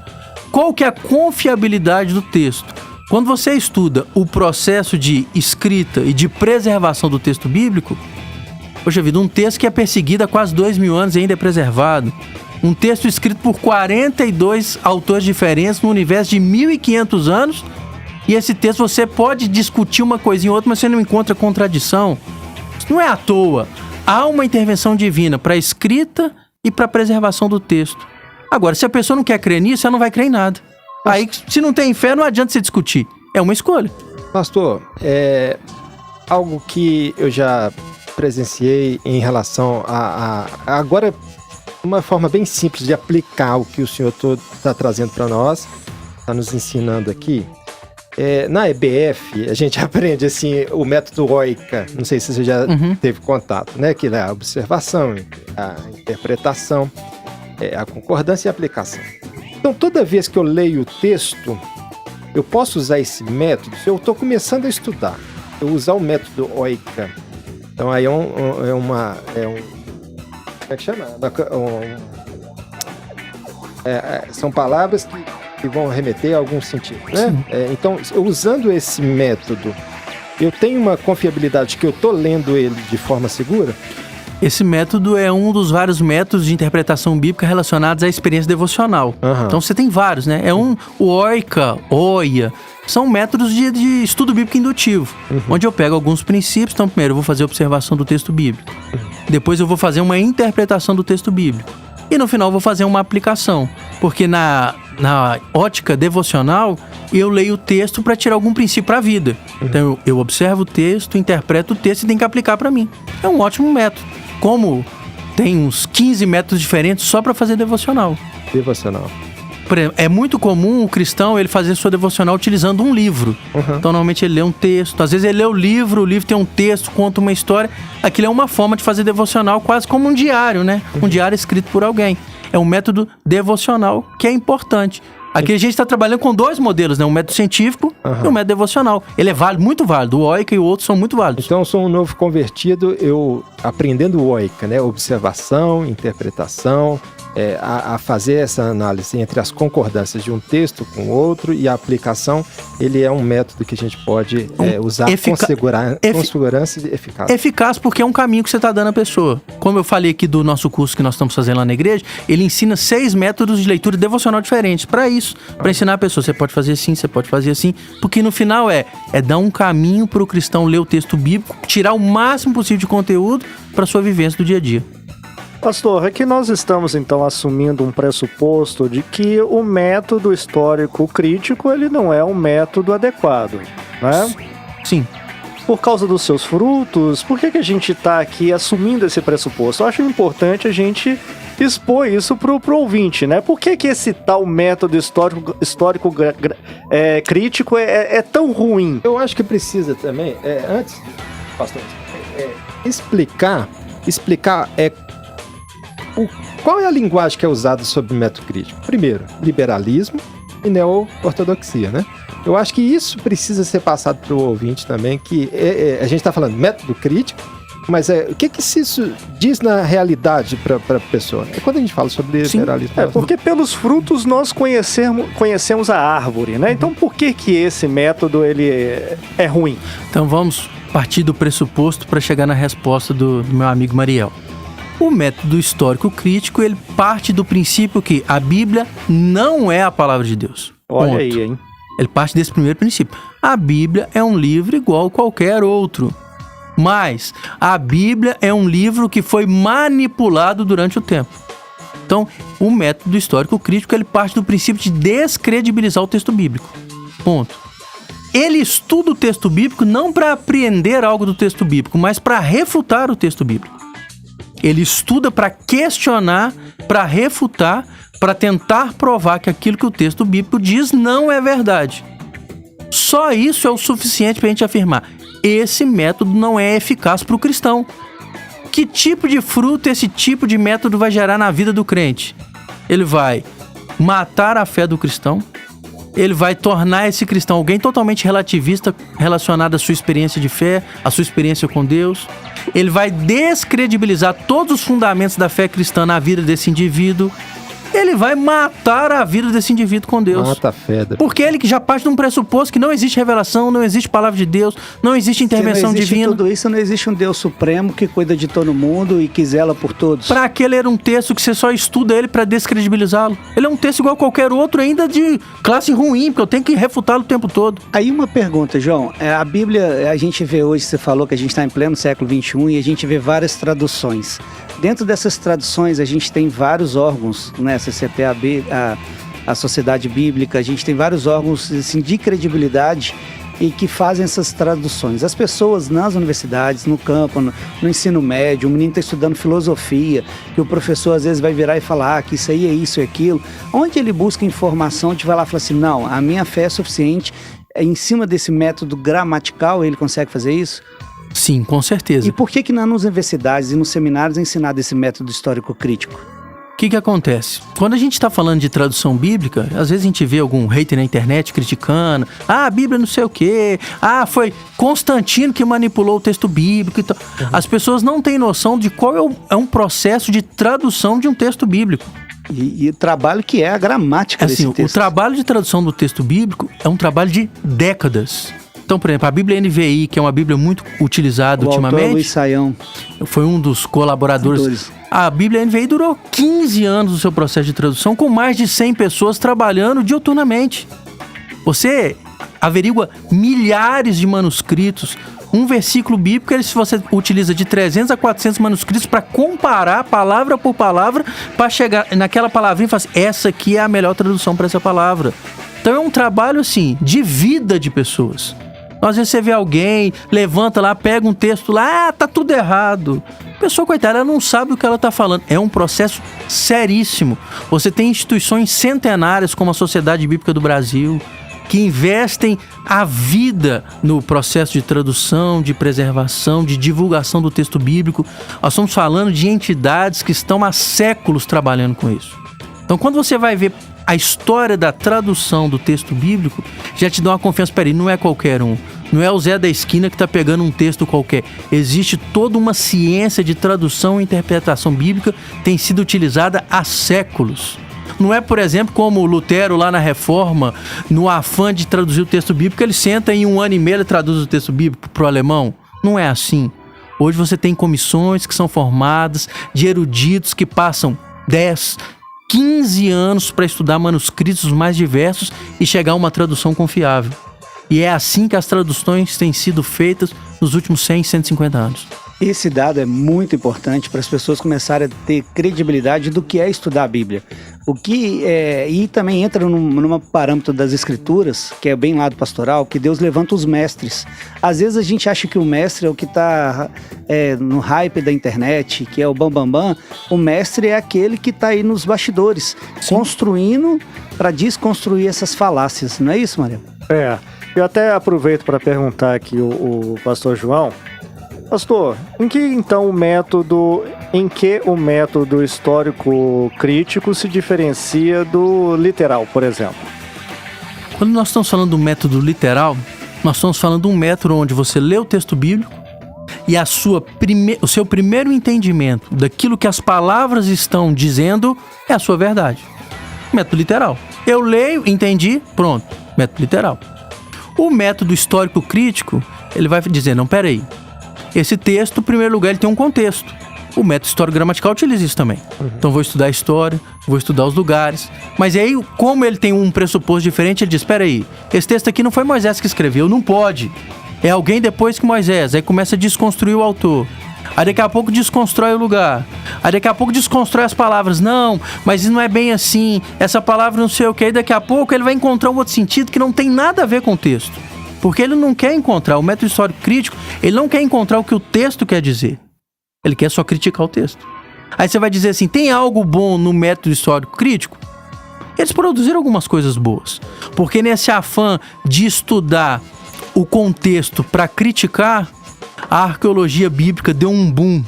Qual que é a confiabilidade do texto? Quando você estuda o processo de escrita e de preservação do texto bíblico, poxa vida, um texto que é perseguido há quase 2000 anos e ainda é preservado. Um texto escrito por 42 autores diferentes no universo de 1500 anos. E esse texto você pode discutir uma coisinha ou outra, mas você não encontra contradição. Isso não é à toa. Há uma intervenção divina para a escrita e para a preservação do texto. Agora, se a pessoa não quer crer nisso, ela não vai crer em nada. Aí, se não tem fé, não adianta você discutir. É uma escolha. Pastor, é algo que eu já presenciei em relação a agora, uma forma bem simples de aplicar o que o senhor está trazendo para nós, está nos ensinando aqui. Na EBF, a gente aprende assim, o método OICA, não sei se você já teve contato, né? Que é a observação, a interpretação, a concordância e a aplicação. Então, toda vez que eu leio o texto, eu posso usar esse método. Se eu estou começando a estudar, eu usar o método OICA. Então, aí como é que chama? São palavras que vão remeter a algum sentido, né? Então, usando esse método, eu tenho uma confiabilidade que eu estou lendo ele de forma segura? Esse método é um dos vários métodos de interpretação bíblica relacionados à experiência devocional. Então você tem vários, né? O OICA, OIA, são métodos de estudo bíblico indutivo, onde eu pego alguns princípios. Então, primeiro eu vou fazer a observação do texto bíblico. Depois eu vou fazer uma interpretação do texto bíblico. E no final eu vou fazer uma aplicação. Porque na ótica devocional, eu leio o texto para tirar algum princípio para a vida. Então eu observo o texto, interpreto o texto e tenho que aplicar para mim. É um ótimo método. Como tem uns 15 métodos diferentes só para fazer devocional. Por exemplo, é muito comum o cristão ele fazer sua devocional utilizando um livro. Então, normalmente ele lê um texto. Às vezes ele lê o livro tem um texto, conta uma história. Aquilo é uma forma de fazer devocional quase como um diário, né? Um diário escrito por alguém. É um método devocional que é importante. Aqui a gente está trabalhando com dois modelos, né? Um método científico e um método devocional. Ele é válido, muito válido. O OICA e o outro são muito válidos. Então, eu sou um novo convertido, eu aprendendo o OICA, né? Observação, interpretação, a fazer essa análise entre as concordâncias de um texto com o outro e a aplicação, ele é um método que a gente pode usar com segurança e eficácia. Eficaz porque é um caminho que você está dando à pessoa. Como eu falei aqui do nosso curso que nós estamos fazendo lá na igreja, ele ensina 6 métodos de leitura devocional diferentes. Para isso, para ensinar a pessoa, você pode fazer assim, você pode fazer assim, porque no final é dar um caminho para o cristão ler o texto bíblico, tirar o máximo possível de conteúdo para sua vivência do dia a dia. Pastor, aqui nós estamos então assumindo um pressuposto de que o método histórico crítico ele não é um método adequado, né? Sim. Por causa dos seus frutos, por que a gente está aqui assumindo esse pressuposto? Eu acho importante a gente expor isso pro ouvinte, né? Por que esse tal método histórico crítico é tão ruim? Eu acho que precisa também, antes, pastor, explicar qual é a linguagem que é usada sobre o método crítico. Primeiro, liberalismo e neo-ortodoxia, né? Eu acho que isso precisa ser passado para o ouvinte também, que a gente está falando método crítico, mas o que isso diz na realidade para a pessoa? É quando a gente fala sobre liberalismo. Porque pelos frutos nós conhecemos a árvore, né? Então por que esse método ele é ruim? Então vamos partir do pressuposto para chegar na resposta do meu amigo Mariel. O método histórico crítico, ele parte do princípio que a Bíblia não é a palavra de Deus. Olha aí, hein? Ele parte desse primeiro princípio. A Bíblia é um livro igual a qualquer outro. Mas a Bíblia é um livro que foi manipulado durante o tempo. Então, o método histórico crítico, ele parte do princípio de descredibilizar o texto bíblico. Ponto. Ele estuda o texto bíblico não para apreender algo do texto bíblico, mas para refutar o texto bíblico. Ele estuda para questionar, para refutar, para tentar provar que aquilo que o texto bíblico diz não é verdade. Só isso é o suficiente para a gente afirmar: esse método não é eficaz para o cristão. que tipo de fruto esse tipo de método vai gerar na vida do crente? Ele vai matar a fé do cristão, ele vai tornar esse cristão alguém totalmente relativista relacionado à sua experiência de fé, à sua experiência com Deus. Ele vai descredibilizar todos os fundamentos da fé cristã na vida desse indivíduo. Ele vai matar a vida desse indivíduo com Deus. Mata a fé. Porque ele que já parte de um pressuposto que não existe revelação, não existe palavra de Deus, não existe intervenção Se não existe divina. tudo isso, não existe um Deus supremo que cuida de todo mundo e que zela por todos. Pra que ler um texto que você só estuda ele pra descredibilizá-lo? Ele é um texto igual a qualquer outro, ainda de classe ruim, porque eu tenho que refutá-lo o tempo todo. Aí uma pergunta, João. A Bíblia, a gente vê hoje, você falou que a gente está em pleno século XXI e a gente vê várias traduções. Dentro dessas traduções, a gente tem vários órgãos, né? CCPAB, a Sociedade Bíblica, a gente tem vários órgãos assim, de credibilidade e que fazem essas traduções. As pessoas nas universidades, no campo, no ensino médio, o menino está estudando filosofia, que o professor às vezes vai virar e falar que isso aí é isso e aquilo. Onde ele busca informação, a gente vai lá e fala assim, não, a minha fé é suficiente, em cima desse método gramatical ele consegue fazer isso? Sim, com certeza. E por que nas universidades e nos seminários é ensinado esse método histórico-crítico? O que acontece? Quando a gente está falando de tradução bíblica, às vezes a gente vê algum hater na internet criticando, a Bíblia não sei o quê, foi Constantino que manipulou o texto bíblico e tal. As pessoas não têm noção de qual é um processo de tradução de um texto bíblico. E o trabalho que é a gramática desse texto. O trabalho de tradução do texto bíblico é um trabalho de décadas. Então, por exemplo, a Bíblia NVI, que é uma Bíblia muito utilizada ultimamente... O autor Luiz Saião. Foi um dos colaboradores. A Bíblia NVI durou 15 anos no seu processo de tradução, com mais de 100 pessoas trabalhando diuturnamente. Você averigua milhares de manuscritos. Um versículo bíblico, se você utiliza de 300 a 400 manuscritos para comparar palavra por palavra, para chegar naquela palavrinha e falar assim, essa aqui é a melhor tradução para essa palavra. Então é um trabalho, assim, de vida de pessoas. Às vezes você vê alguém, levanta lá, pega um texto lá, tá tudo errado. A pessoa, coitada, ela não sabe o que ela tá falando. É um processo seríssimo. Você tem instituições centenárias como a Sociedade Bíblica do Brasil, que investem a vida no processo de tradução, de preservação, de divulgação do texto bíblico. Nós estamos falando de entidades que estão há séculos trabalhando com isso. Então, quando você vai ver a história da tradução do texto bíblico, já te dá uma confiança. Peraí, não é qualquer um. Não é o Zé da esquina que está pegando um texto qualquer. Existe toda uma ciência de tradução e interpretação bíblica, tem sido utilizada há séculos. Não é, por exemplo, como Lutero lá na Reforma, no afã de traduzir o texto bíblico, ele senta em 1 ano e meio e traduz o texto bíblico para o alemão. Não é assim. Hoje você tem comissões que são formadas de eruditos que passam 10, 15 anos para estudar manuscritos mais diversos e chegar a uma tradução confiável. E é assim que as traduções têm sido feitas nos últimos 100, 150 anos. Esse dado é muito importante para as pessoas começarem a ter credibilidade do que é estudar a Bíblia. E também entra num parâmetro das escrituras, que é bem lado pastoral, que Deus levanta os mestres. Às vezes a gente acha que o mestre é o que está no hype da internet, que é o bambambam. O mestre é aquele que está aí nos bastidores, sim, construindo para desconstruir essas falácias. Não é isso, Maria? Eu até aproveito para perguntar aqui o pastor João. Pastor, em que o método histórico crítico se diferencia do literal, por exemplo? Quando nós estamos falando do método literal, nós estamos falando de um método onde você lê o texto bíblico e o seu primeiro entendimento daquilo que as palavras estão dizendo é a sua verdade. Método literal. Eu leio, entendi, pronto. Método literal. O método histórico crítico, ele vai dizer, não, peraí. Esse texto, em primeiro lugar, ele tem um contexto. O método histórico-gramatical utiliza isso também. Então, vou estudar a história, vou estudar os lugares. Mas aí, como ele tem um pressuposto diferente, ele diz, espera aí, esse texto aqui não foi Moisés que escreveu, não pode. É alguém depois que Moisés. Aí começa a desconstruir o autor. Aí daqui a pouco desconstrói o lugar. Aí daqui a pouco desconstrói as palavras. Não, mas isso não é bem assim. Essa palavra não sei o que. Aí daqui a pouco ele vai encontrar um outro sentido que não tem nada a ver com o texto. Porque ele não quer encontrar, o método histórico crítico, ele não quer encontrar o que o texto quer dizer. Ele quer só criticar o texto. Aí você vai dizer assim, tem algo bom no método histórico crítico? Eles produziram algumas coisas boas. Porque nesse afã de estudar o contexto para criticar, a arqueologia bíblica deu um boom.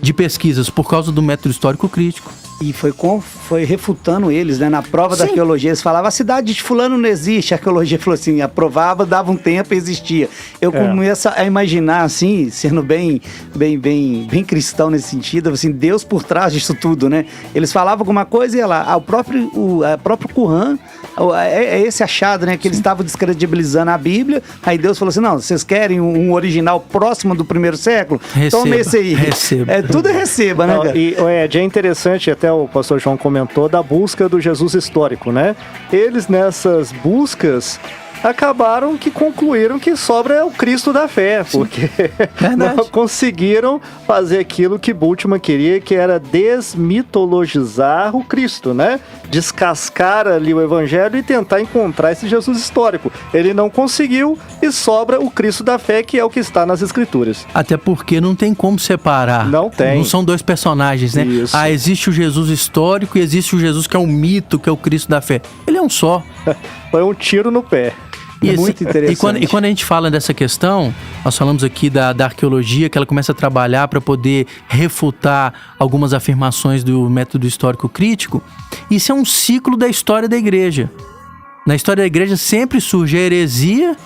de pesquisas por causa do método histórico crítico. E foi refutando eles, né? Na prova da Sim. arqueologia, eles falavam, a cidade de fulano não existe. A arqueologia falou assim, aprovava, dava um tempo e existia. Eu começo a imaginar, assim, sendo bem cristão nesse sentido, assim, Deus por trás disso tudo, né? Eles falavam alguma coisa e ia lá, o próprio Qur'an, é esse achado, né? Que eles estavam descredibilizando a Bíblia, aí Deus falou assim, não, vocês querem um original próximo do primeiro século? Toma esse aí. Receba. Tudo receba, né, cara? E, Ed, é interessante, até o pastor João comentou, da busca do Jesus histórico, né? Eles, nessas buscas, acabaram que concluíram que sobra é o Cristo da fé, porque não conseguiram fazer aquilo que Bultmann queria, que era desmitologizar o Cristo, né? Descascar ali o evangelho e tentar encontrar esse Jesus histórico. Ele não conseguiu e sobra o Cristo da fé, que é o que está nas Escrituras. Até porque não tem como separar. Não tem. Não são dois personagens, né? Isso. Existe o Jesus histórico e existe o Jesus que é um mito, que é o Cristo da fé. Ele é um só. Foi um tiro no pé. Muito interessante. E quando a gente fala dessa questão, nós falamos aqui da arqueologia, que ela começa a trabalhar para poder refutar algumas afirmações do método histórico crítico. Isso é um ciclo da história da igreja. Na história da igreja sempre surge a heresia,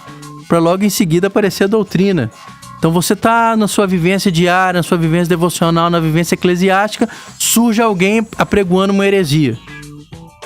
para logo em seguida aparecer a doutrina. Então você está na sua vivência diária, na sua vivência devocional, na vivência eclesiástica, surge alguém apregoando uma heresia.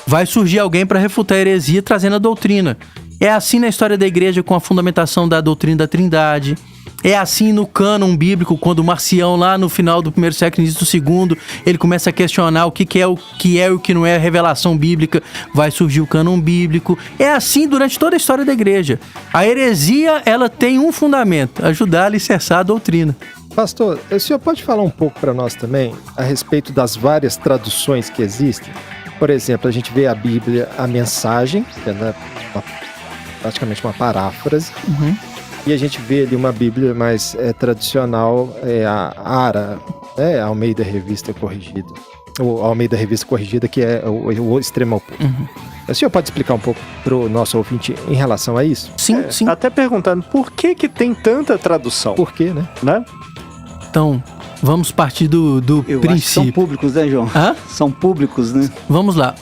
Vai surgir alguém para refutar a heresia trazendo a doutrina. É assim na história da igreja com a fundamentação da doutrina da Trindade. É assim no cânon bíblico, quando o Marcião, lá no final do primeiro século, início do segundo, ele começa a questionar o que é e o que não é a revelação bíblica, vai surgir o cânon bíblico. É assim durante toda a história da igreja. A heresia, ela tem um fundamento, ajudar a alicerçar a doutrina. Pastor, o senhor pode falar um pouco para nós também a respeito das várias traduções que existem? Por exemplo, a gente vê a Bíblia, a mensagem, que é praticamente uma paráfrase, e a gente vê ali uma Bíblia mais tradicional, a ARA, a Almeida Revista Corrigida. O Almeida Revista Corrigida, que é o extremo oposto. O senhor pode explicar um pouco para o nosso ouvinte em relação a isso? Sim, sim. Até perguntando, por que tem tanta tradução? Por quê, né? Então, vamos partir do Eu acho que são princípio. públicos, né, João? Hã? São públicos, né? Vamos lá.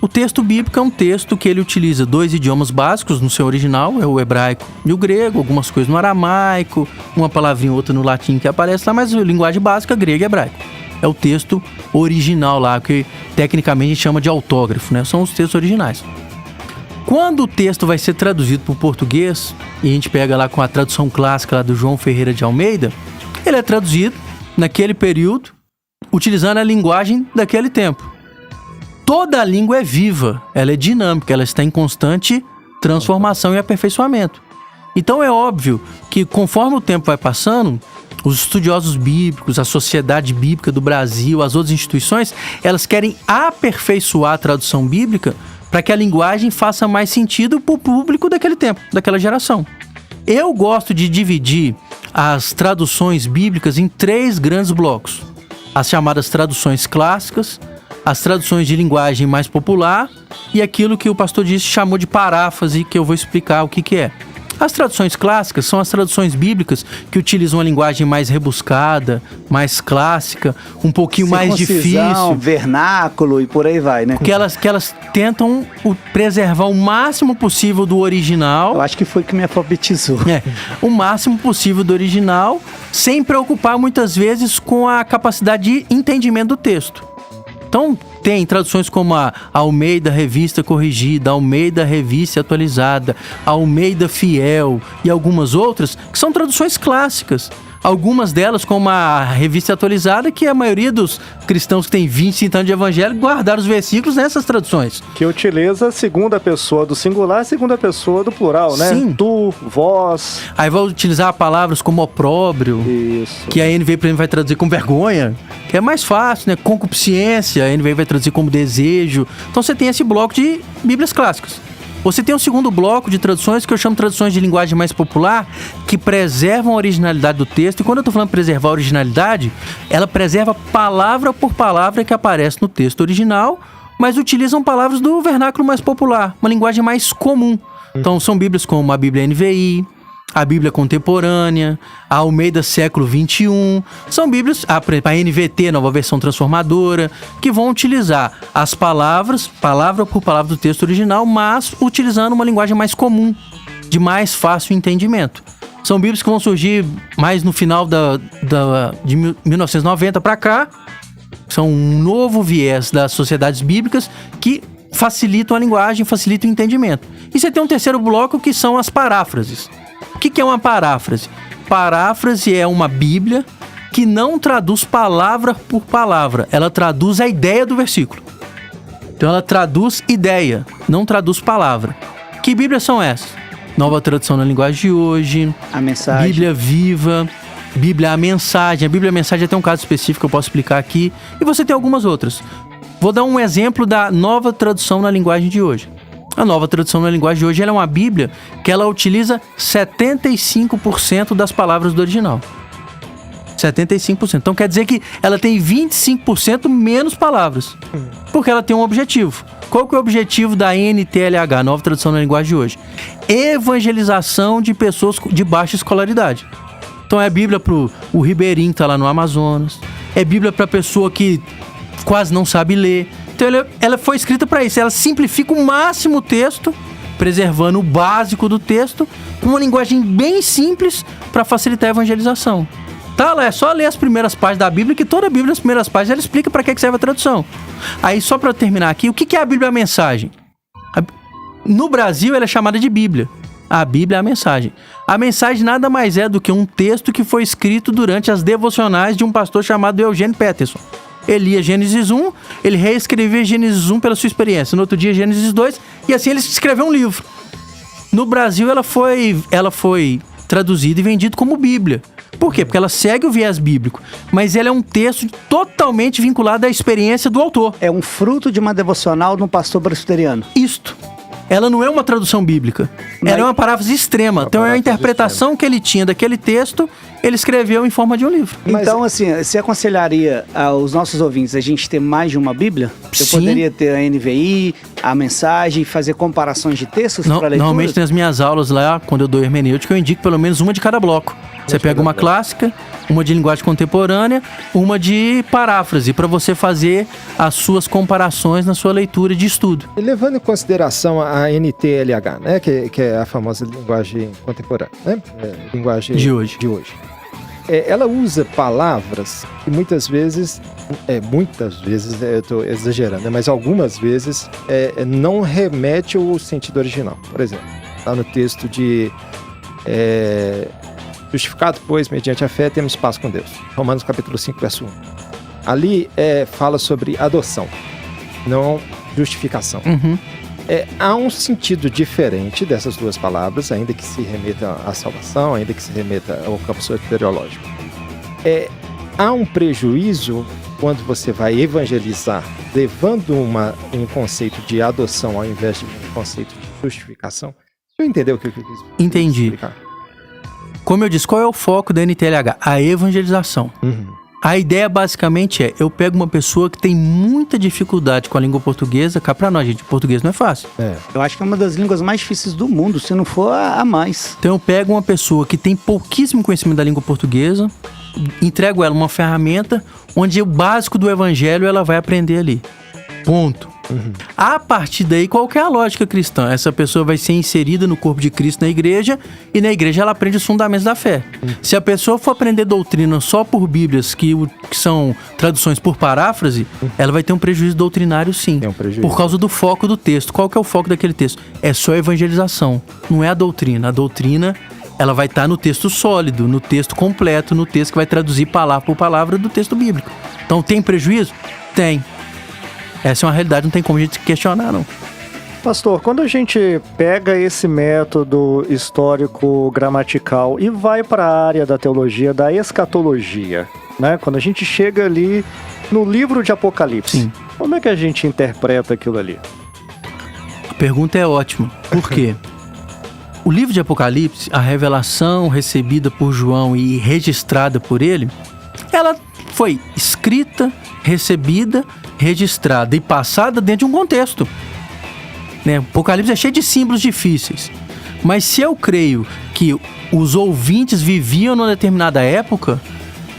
O texto bíblico é um texto que ele utiliza 2 idiomas básicos no seu original, é o hebraico e o grego, algumas coisas no aramaico, uma palavrinha ou outra no latim que aparece lá, mas a linguagem básica grego e hebraico. É o texto original lá, que tecnicamente a gente chama de autógrafo, né? São os textos originais. Quando o texto vai ser traduzido para o português, e a gente pega lá com a tradução clássica lá do João Ferreira de Almeida, ele é traduzido naquele período, utilizando a linguagem daquele tempo. Toda a língua é viva, ela é dinâmica, ela está em constante transformação e aperfeiçoamento. Então é óbvio que conforme o tempo vai passando, os estudiosos bíblicos, a Sociedade Bíblica do Brasil, as outras instituições, elas querem aperfeiçoar a tradução bíblica para que a linguagem faça mais sentido para o público daquele tempo, daquela geração. Eu gosto de dividir as traduções bíblicas em 3 grandes blocos. As chamadas traduções clássicas, as traduções de linguagem mais popular e aquilo que o pastor disse chamou de paráfrase, que eu vou explicar o que é. As traduções clássicas são as traduções bíblicas que utilizam uma linguagem mais rebuscada, mais clássica, um pouquinho mais difícil. Vernáculo e por aí vai, né? Que elas tentam preservar o máximo possível do original. Eu acho que foi que me alfabetizou. O máximo possível do original, sem preocupar muitas vezes com a capacidade de entendimento do texto. Então, tem traduções como a Almeida Revista Corrigida, Almeida Revista Atualizada, Almeida Fiel e algumas outras, que são traduções clássicas. Algumas delas, como a Revista Atualizada, que a maioria dos cristãos que tem 25 anos de evangelho guardaram os versículos nessas traduções. Que utiliza a segunda pessoa do singular e a segunda pessoa do plural, né? Sim. Tu, vós. Aí vai utilizar palavras como opróbrio, Isso. que a NVI, por exemplo, vai traduzir como vergonha, que é mais fácil, né? Concupiscência, a NVI vai traduzir como desejo. Então você tem esse bloco de Bíblias clássicas. Você tem um segundo bloco de traduções que eu chamo de traduções de linguagem mais popular, que preservam a originalidade do texto. E quando eu estou falando preservar a originalidade, ela preserva palavra por palavra que aparece no texto original, mas utilizam palavras do vernáculo mais popular, uma linguagem mais comum. Então são bíblias como a Bíblia NVI, a Bíblia Contemporânea, a Almeida Século XXI. São Bíblias, a NVT, Nova Versão Transformadora, que vão utilizar as palavras, palavra por palavra do texto original, mas utilizando uma linguagem mais comum, de mais fácil entendimento. São Bíblias que vão surgir mais no final de 1990 para cá. São um novo viés das sociedades bíblicas que facilitam a linguagem, facilitam o entendimento. E você tem um terceiro bloco que são as paráfrases. O que é uma paráfrase? Paráfrase é uma Bíblia que não traduz palavra por palavra. Ela traduz a ideia do versículo. Então ela traduz ideia, não traduz palavra. Que Bíblias são essas? Nova Tradução na Linguagem de Hoje. A Mensagem. Bíblia Viva. Bíblia A Mensagem. A Bíblia A Mensagem tem um caso específico que eu posso explicar aqui. E você tem algumas outras. Vou dar um exemplo da Nova Tradução na Linguagem de Hoje. A Nova Tradução na Linguagem de Hoje ela é uma Bíblia que ela utiliza 75% das palavras do original. 75%. Então quer dizer que ela tem 25% menos palavras. Porque ela tem um objetivo. Qual que é o objetivo da NTLH, Nova Tradução na Linguagem de Hoje? Evangelização de pessoas de baixa escolaridade. Então é Bíblia para o ribeirinho que está lá no Amazonas. É Bíblia para a pessoa que quase não sabe ler. Então ela foi escrita para isso. Ela simplifica o máximo o texto, preservando o básico do texto, com uma linguagem bem simples para facilitar a evangelização. Tá, é só ler as primeiras páginas da Bíblia, que toda a Bíblia, nas primeiras páginas, ela explica para que serve a tradução. Aí, só para terminar aqui, o que é a Bíblia A Mensagem? No Brasil, ela é chamada de Bíblia. A Bíblia é a Mensagem. A Mensagem nada mais é do que um texto que foi escrito durante as devocionais de um pastor chamado Eugênio Peterson. Ele lia Gênesis 1, ele reescrevia Gênesis 1 pela sua experiência. No outro dia, Gênesis 2, e assim ele escreveu um livro. No Brasil, ela foi traduzida e vendida como Bíblia. Por quê? Porque ela segue o viés bíblico, mas ela é um texto totalmente vinculado à experiência do autor. É um fruto de uma devocional de um pastor presbiteriano. Isto. Ela não é uma tradução bíblica. Ela é uma paráfrase extrema. Então é a interpretação que ele tinha daquele texto, ele escreveu em forma de um livro. Então, assim, você aconselharia aos nossos ouvintes a gente ter mais de uma Bíblia? Eu Sim. poderia ter a NVI, a Mensagem, fazer comparações de textos para leitura? Normalmente nas minhas aulas lá, quando eu dou hermenêutica, eu indico pelo menos uma de cada bloco. Você pega uma clássica, uma de linguagem contemporânea, uma de paráfrase, para você fazer as suas comparações na sua leitura de estudo. E levando em consideração a NTLH, né, que é a famosa linguagem contemporânea, né, linguagem de hoje. Ela usa palavras que muitas vezes eu estou exagerando, né, mas algumas vezes não remete ao sentido original. Por exemplo, está no texto de justificado, pois, mediante a fé, temos paz com Deus. Romanos capítulo 5, verso 1. Ali fala sobre adoção, não justificação. Uhum. Há um sentido diferente dessas duas palavras, ainda que se remeta à salvação, ainda que se remeta ao campo soteriológico. Há um prejuízo quando você vai evangelizar, levando um conceito de adoção ao invés de um conceito de justificação. Você entendeu o que eu quis Entendi. explicar? Como eu disse, qual é o foco da NTLH? A evangelização. Uhum. A ideia basicamente eu pego uma pessoa que tem muita dificuldade com a língua portuguesa, cá pra nós, gente, português não é fácil. Eu acho que é uma das línguas mais difíceis do mundo, se não for a mais. Então eu pego uma pessoa que tem pouquíssimo conhecimento da língua portuguesa, entrego ela uma ferramenta onde o básico do evangelho ela vai aprender ali. Ponto. Uhum. A partir daí, qual que é a lógica cristã? Essa pessoa vai ser inserida no corpo de Cristo na igreja, e na igreja ela aprende os fundamentos da fé. Uhum. Se a pessoa for aprender doutrina só por bíblias, que são traduções por paráfrase, ela vai ter um prejuízo doutrinário, sim. É um prejuízo. Por causa do foco do texto. Qual que é o foco daquele texto? É só a evangelização, não é a doutrina. A doutrina, ela vai estar no texto sólido, no texto completo, no texto que vai traduzir palavra por palavra do texto bíblico. Então, tem prejuízo? Tem. Essa é uma realidade, não tem como a gente questionar, não. Pastor, quando a gente pega esse método histórico gramatical e vai para a área da teologia, da escatologia, né? Quando a gente chega ali no livro de Apocalipse, Sim. Como é que a gente interpreta aquilo ali? A pergunta é ótima. Por quê? O livro de Apocalipse, a revelação recebida por João e registrada por ele, ela foi escrita, recebida, registrada e passada dentro de um contexto. Né? O Apocalipse é cheio de símbolos difíceis. Mas se eu creio que os ouvintes viviam numa determinada época,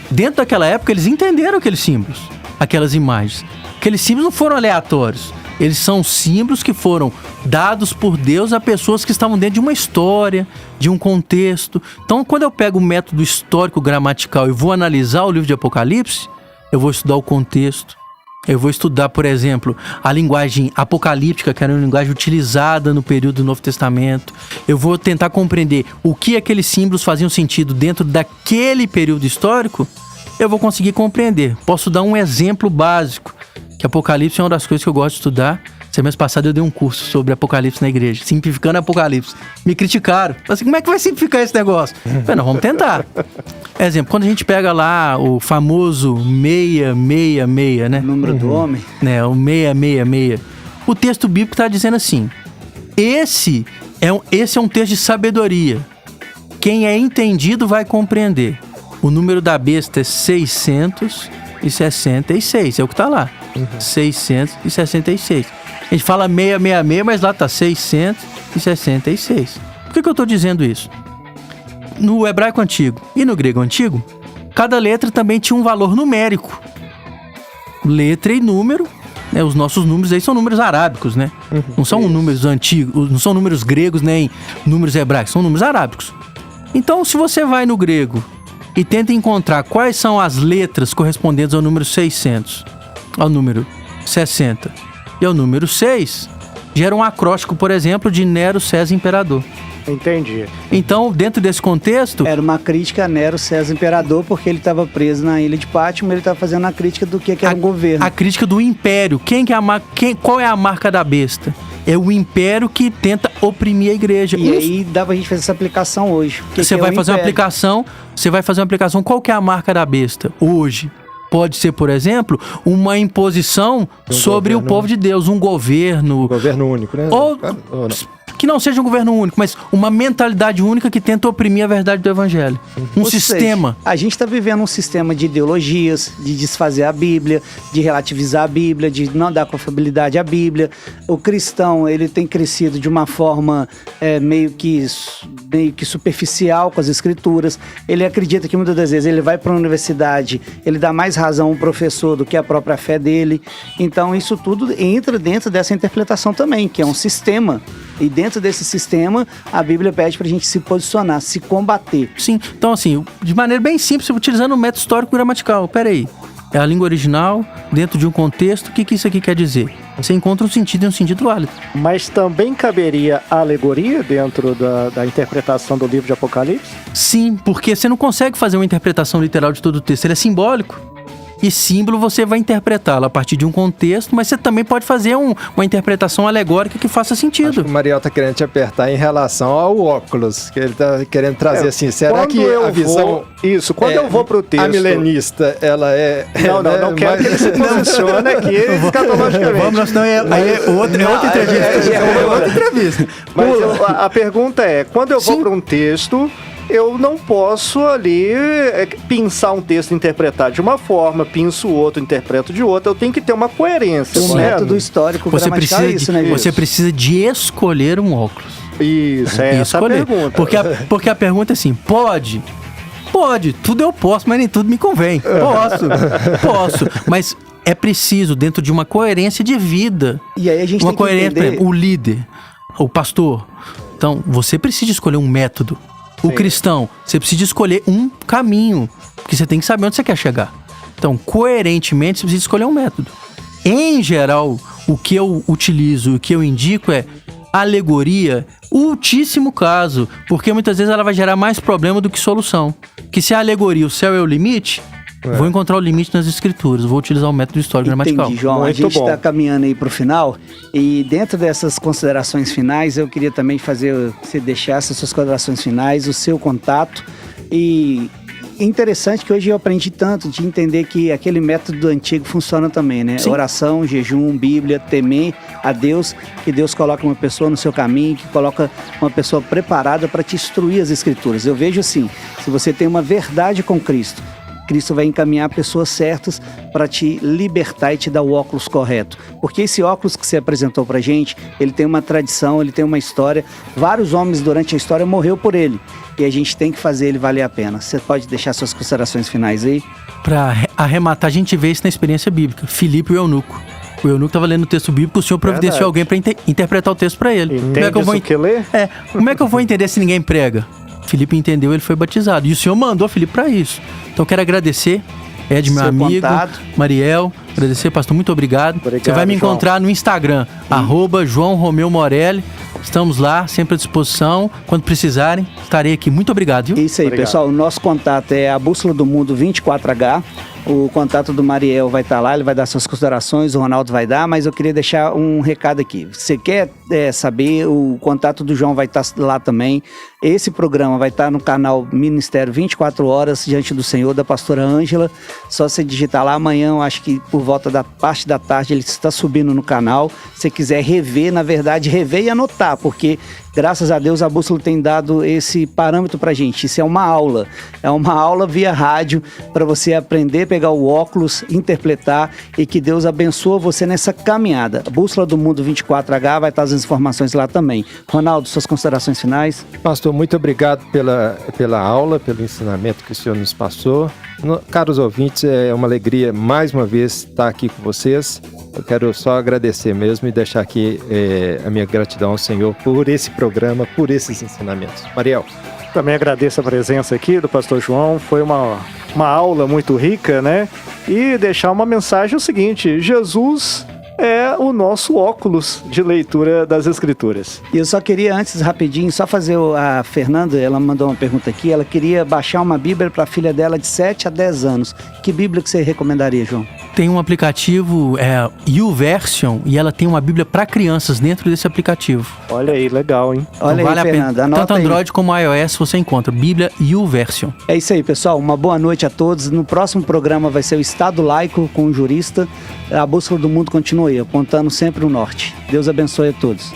dentro daquela época eles entenderam aqueles símbolos, aquelas imagens. Aqueles símbolos não foram aleatórios. Eles são símbolos que foram dados por Deus a pessoas que estavam dentro de uma história, de um contexto. Então, quando eu pego o método histórico gramatical e vou analisar o livro de Apocalipse, eu vou estudar o contexto. Eu vou estudar, por exemplo, a linguagem apocalíptica, que era uma linguagem utilizada no período do Novo Testamento. Eu vou tentar compreender o que aqueles símbolos faziam sentido dentro daquele período histórico. Eu vou conseguir compreender. Posso dar um exemplo básico, que Apocalipse é uma das coisas que eu gosto de estudar. Semana passada eu dei um curso sobre Apocalipse na igreja, simplificando Apocalipse. Me criticaram. Falei assim, como é que vai simplificar esse negócio? Falei, não, vamos tentar. Exemplo, quando a gente pega lá o famoso 666, né? Número do homem. Né, o 666. O texto bíblico está dizendo assim, esse é um texto de sabedoria. Quem é entendido vai compreender. O número da besta é 666, é o que está lá. 666. A gente fala 666, mas lá está 666. Por que eu estou dizendo isso? No hebraico antigo e no grego antigo, cada letra também tinha um valor numérico. Letra e número, né? Os nossos números aí são números arábicos, né? Não são números antigos, não são números gregos nem números hebraicos, são números arábicos. Então, se você vai no grego e tenta encontrar quais são as letras correspondentes ao número 600, ao número 60 e ao número 6, gera um acróstico, por exemplo, de Nero César Imperador. Entendi. Então, dentro desse contexto... Era uma crítica a Nero César Imperador, porque ele estava preso na ilha de Pátimo, ele estava fazendo a crítica do que era o governo. A crítica do império. Qual é a marca da besta? É o império que tenta oprimir a igreja. E aí dá pra gente fazer essa aplicação hoje. Você vai fazer uma aplicação, qual que é a marca da besta hoje? Pode ser, por exemplo, uma imposição sobre o povo de Deus, um governo... Governo único, né? Ou que não seja um governo único, mas uma mentalidade única que tenta oprimir a verdade do evangelho. Um sistema. Seja, a gente está vivendo um sistema de ideologias, de desfazer a Bíblia, de relativizar a Bíblia, de não dar confiabilidade à Bíblia. O cristão, ele tem crescido de uma forma meio que superficial com as escrituras. Ele acredita que muitas das vezes ele vai para a universidade, ele dá mais razão a um professor do que a própria fé dele. Então isso tudo entra dentro dessa interpretação também, que é um sistema. E dentro desse sistema, a Bíblia pede pra gente se posicionar, se combater. Sim, então assim, de maneira bem simples, utilizando o método histórico gramatical. Pera aí, é a língua original, dentro de um contexto, o que isso aqui quer dizer? Você encontra um sentido e um sentido válido. Mas também caberia alegoria dentro da interpretação do livro de Apocalipse? Sim, porque você não consegue fazer uma interpretação literal de todo o texto, ele é simbólico. E símbolo você vai interpretá-lo a partir de um contexto, mas você também pode fazer uma interpretação alegórica que faça sentido. Acho que o Mariel tá querendo te apertar em relação ao óculos, que ele tá querendo trazer assim. Será que a visão... Quando eu vou pro texto... A milenista, ela é... Não quero que ele se posicione aqui escatologicamente. Vamos, senão é outra entrevista. É outra entrevista. Mas a pergunta é, quando eu vou para um texto... Eu não posso ali pensar um texto e interpretar de uma forma, pinço o outro, interpreto de outra. Eu tenho que ter uma coerência. O método histórico gramatical é isso, né? Você precisa de escolher um óculos. Isso, é essa a pergunta. Porque a pergunta é assim, pode, tudo eu posso, mas nem tudo me convém. Posso, mas é preciso dentro de uma coerência de vida. E aí a gente uma tem que coerência, entender... por exemplo, o líder, o pastor. Então, você precisa escolher um método. O cristão, você precisa escolher um caminho, porque você tem que saber onde você quer chegar. Então, coerentemente, você precisa escolher um método. Em geral, o que eu utilizo, o que eu indico é alegoria, ultíssimo caso, porque muitas vezes ela vai gerar mais problema do que solução. Que se a alegoria, o céu é o limite, vou encontrar o limite nas escrituras, vou utilizar o método histórico gramatical. Entendi, João. Muito a gente bom. está caminhando aí para o final e dentro dessas considerações finais, eu queria também fazer você deixar essas suas considerações finais, o seu contato. E é interessante que hoje eu aprendi tanto de entender que aquele método antigo funciona também, né? Sim. Oração, jejum, Bíblia, temer a Deus, que Deus coloca uma pessoa no seu caminho, que coloca uma pessoa preparada para te instruir as escrituras. Eu vejo assim, se você tem uma verdade com Cristo, Cristo vai encaminhar pessoas certas para te libertar e te dar o óculos correto. Porque esse óculos que você apresentou pra gente, ele tem uma tradição, ele tem uma história. Vários homens durante a história morreu por ele. E a gente tem que fazer ele valer a pena. Você pode deixar suas considerações finais aí? Para arrematar, a gente vê isso na experiência bíblica. Filipe e o eunuco. O eunuco estava lendo o texto bíblico, o Senhor providenciou alguém para interpretar o texto para ele. Entende o que ler? Como é que eu vou entender se ninguém prega? Filipe entendeu, ele foi batizado. E o Senhor mandou Filipe para isso. Então eu quero agradecer, Ed, meu amigo, contato. Mariel, agradecer, pastor, muito obrigado. Você vai me encontrar no Instagram, @João Romeu Morelli. Estamos lá, sempre à disposição. Quando precisarem, estarei aqui. Muito obrigado, viu? Isso aí, pessoal. O nosso contato é a Bússola do Mundo 24H. O contato do Mariel vai estar lá, ele vai dar suas considerações, o Ronaldo vai dar, mas eu queria deixar um recado aqui. Você quer saber, o contato do João vai estar lá também. Esse programa vai estar no canal Ministério 24 Horas, Diante do Senhor, da pastora Ângela. Só você digitar lá amanhã, eu acho que por volta da parte da tarde, ele está subindo no canal. Se você quiser rever, na verdade, rever e anotar, porque graças a Deus a Bússola tem dado esse parâmetro pra gente. Isso é uma aula via rádio para você aprender, pegar o óculos, interpretar e que Deus abençoe você nessa caminhada. A Bússola do Mundo 24H vai estar as informações lá também. Ronaldo, suas considerações finais? Pastor, muito obrigado pela aula, pelo ensinamento que o senhor nos passou. Caros ouvintes, é uma alegria mais uma vez estar aqui com vocês. Eu quero só agradecer mesmo e deixar aqui a minha gratidão ao Senhor por esse programa, por esses ensinamentos. Mariel. Também agradeço a presença aqui do pastor João, foi uma aula muito rica, né? E deixar uma mensagem o seguinte: Jesus é o nosso óculos de leitura das Escrituras. E eu só queria, antes, rapidinho, só fazer a Fernanda, ela mandou uma pergunta aqui, ela queria baixar uma Bíblia para a filha dela de 7 a 10 anos. Que Bíblia que você recomendaria, João? Tem um aplicativo, YouVersion, e ela tem uma Bíblia para crianças dentro desse aplicativo. Olha aí, legal, hein? Olha então, aí, Fernanda, anota tanto Android como iOS você encontra, Bíblia YouVersion. É isso aí, pessoal, uma boa noite a todos. No próximo programa vai ser o Estado Laico com o jurista. A Bússola do Mundo continua aí, apontando sempre o norte. Deus abençoe a todos.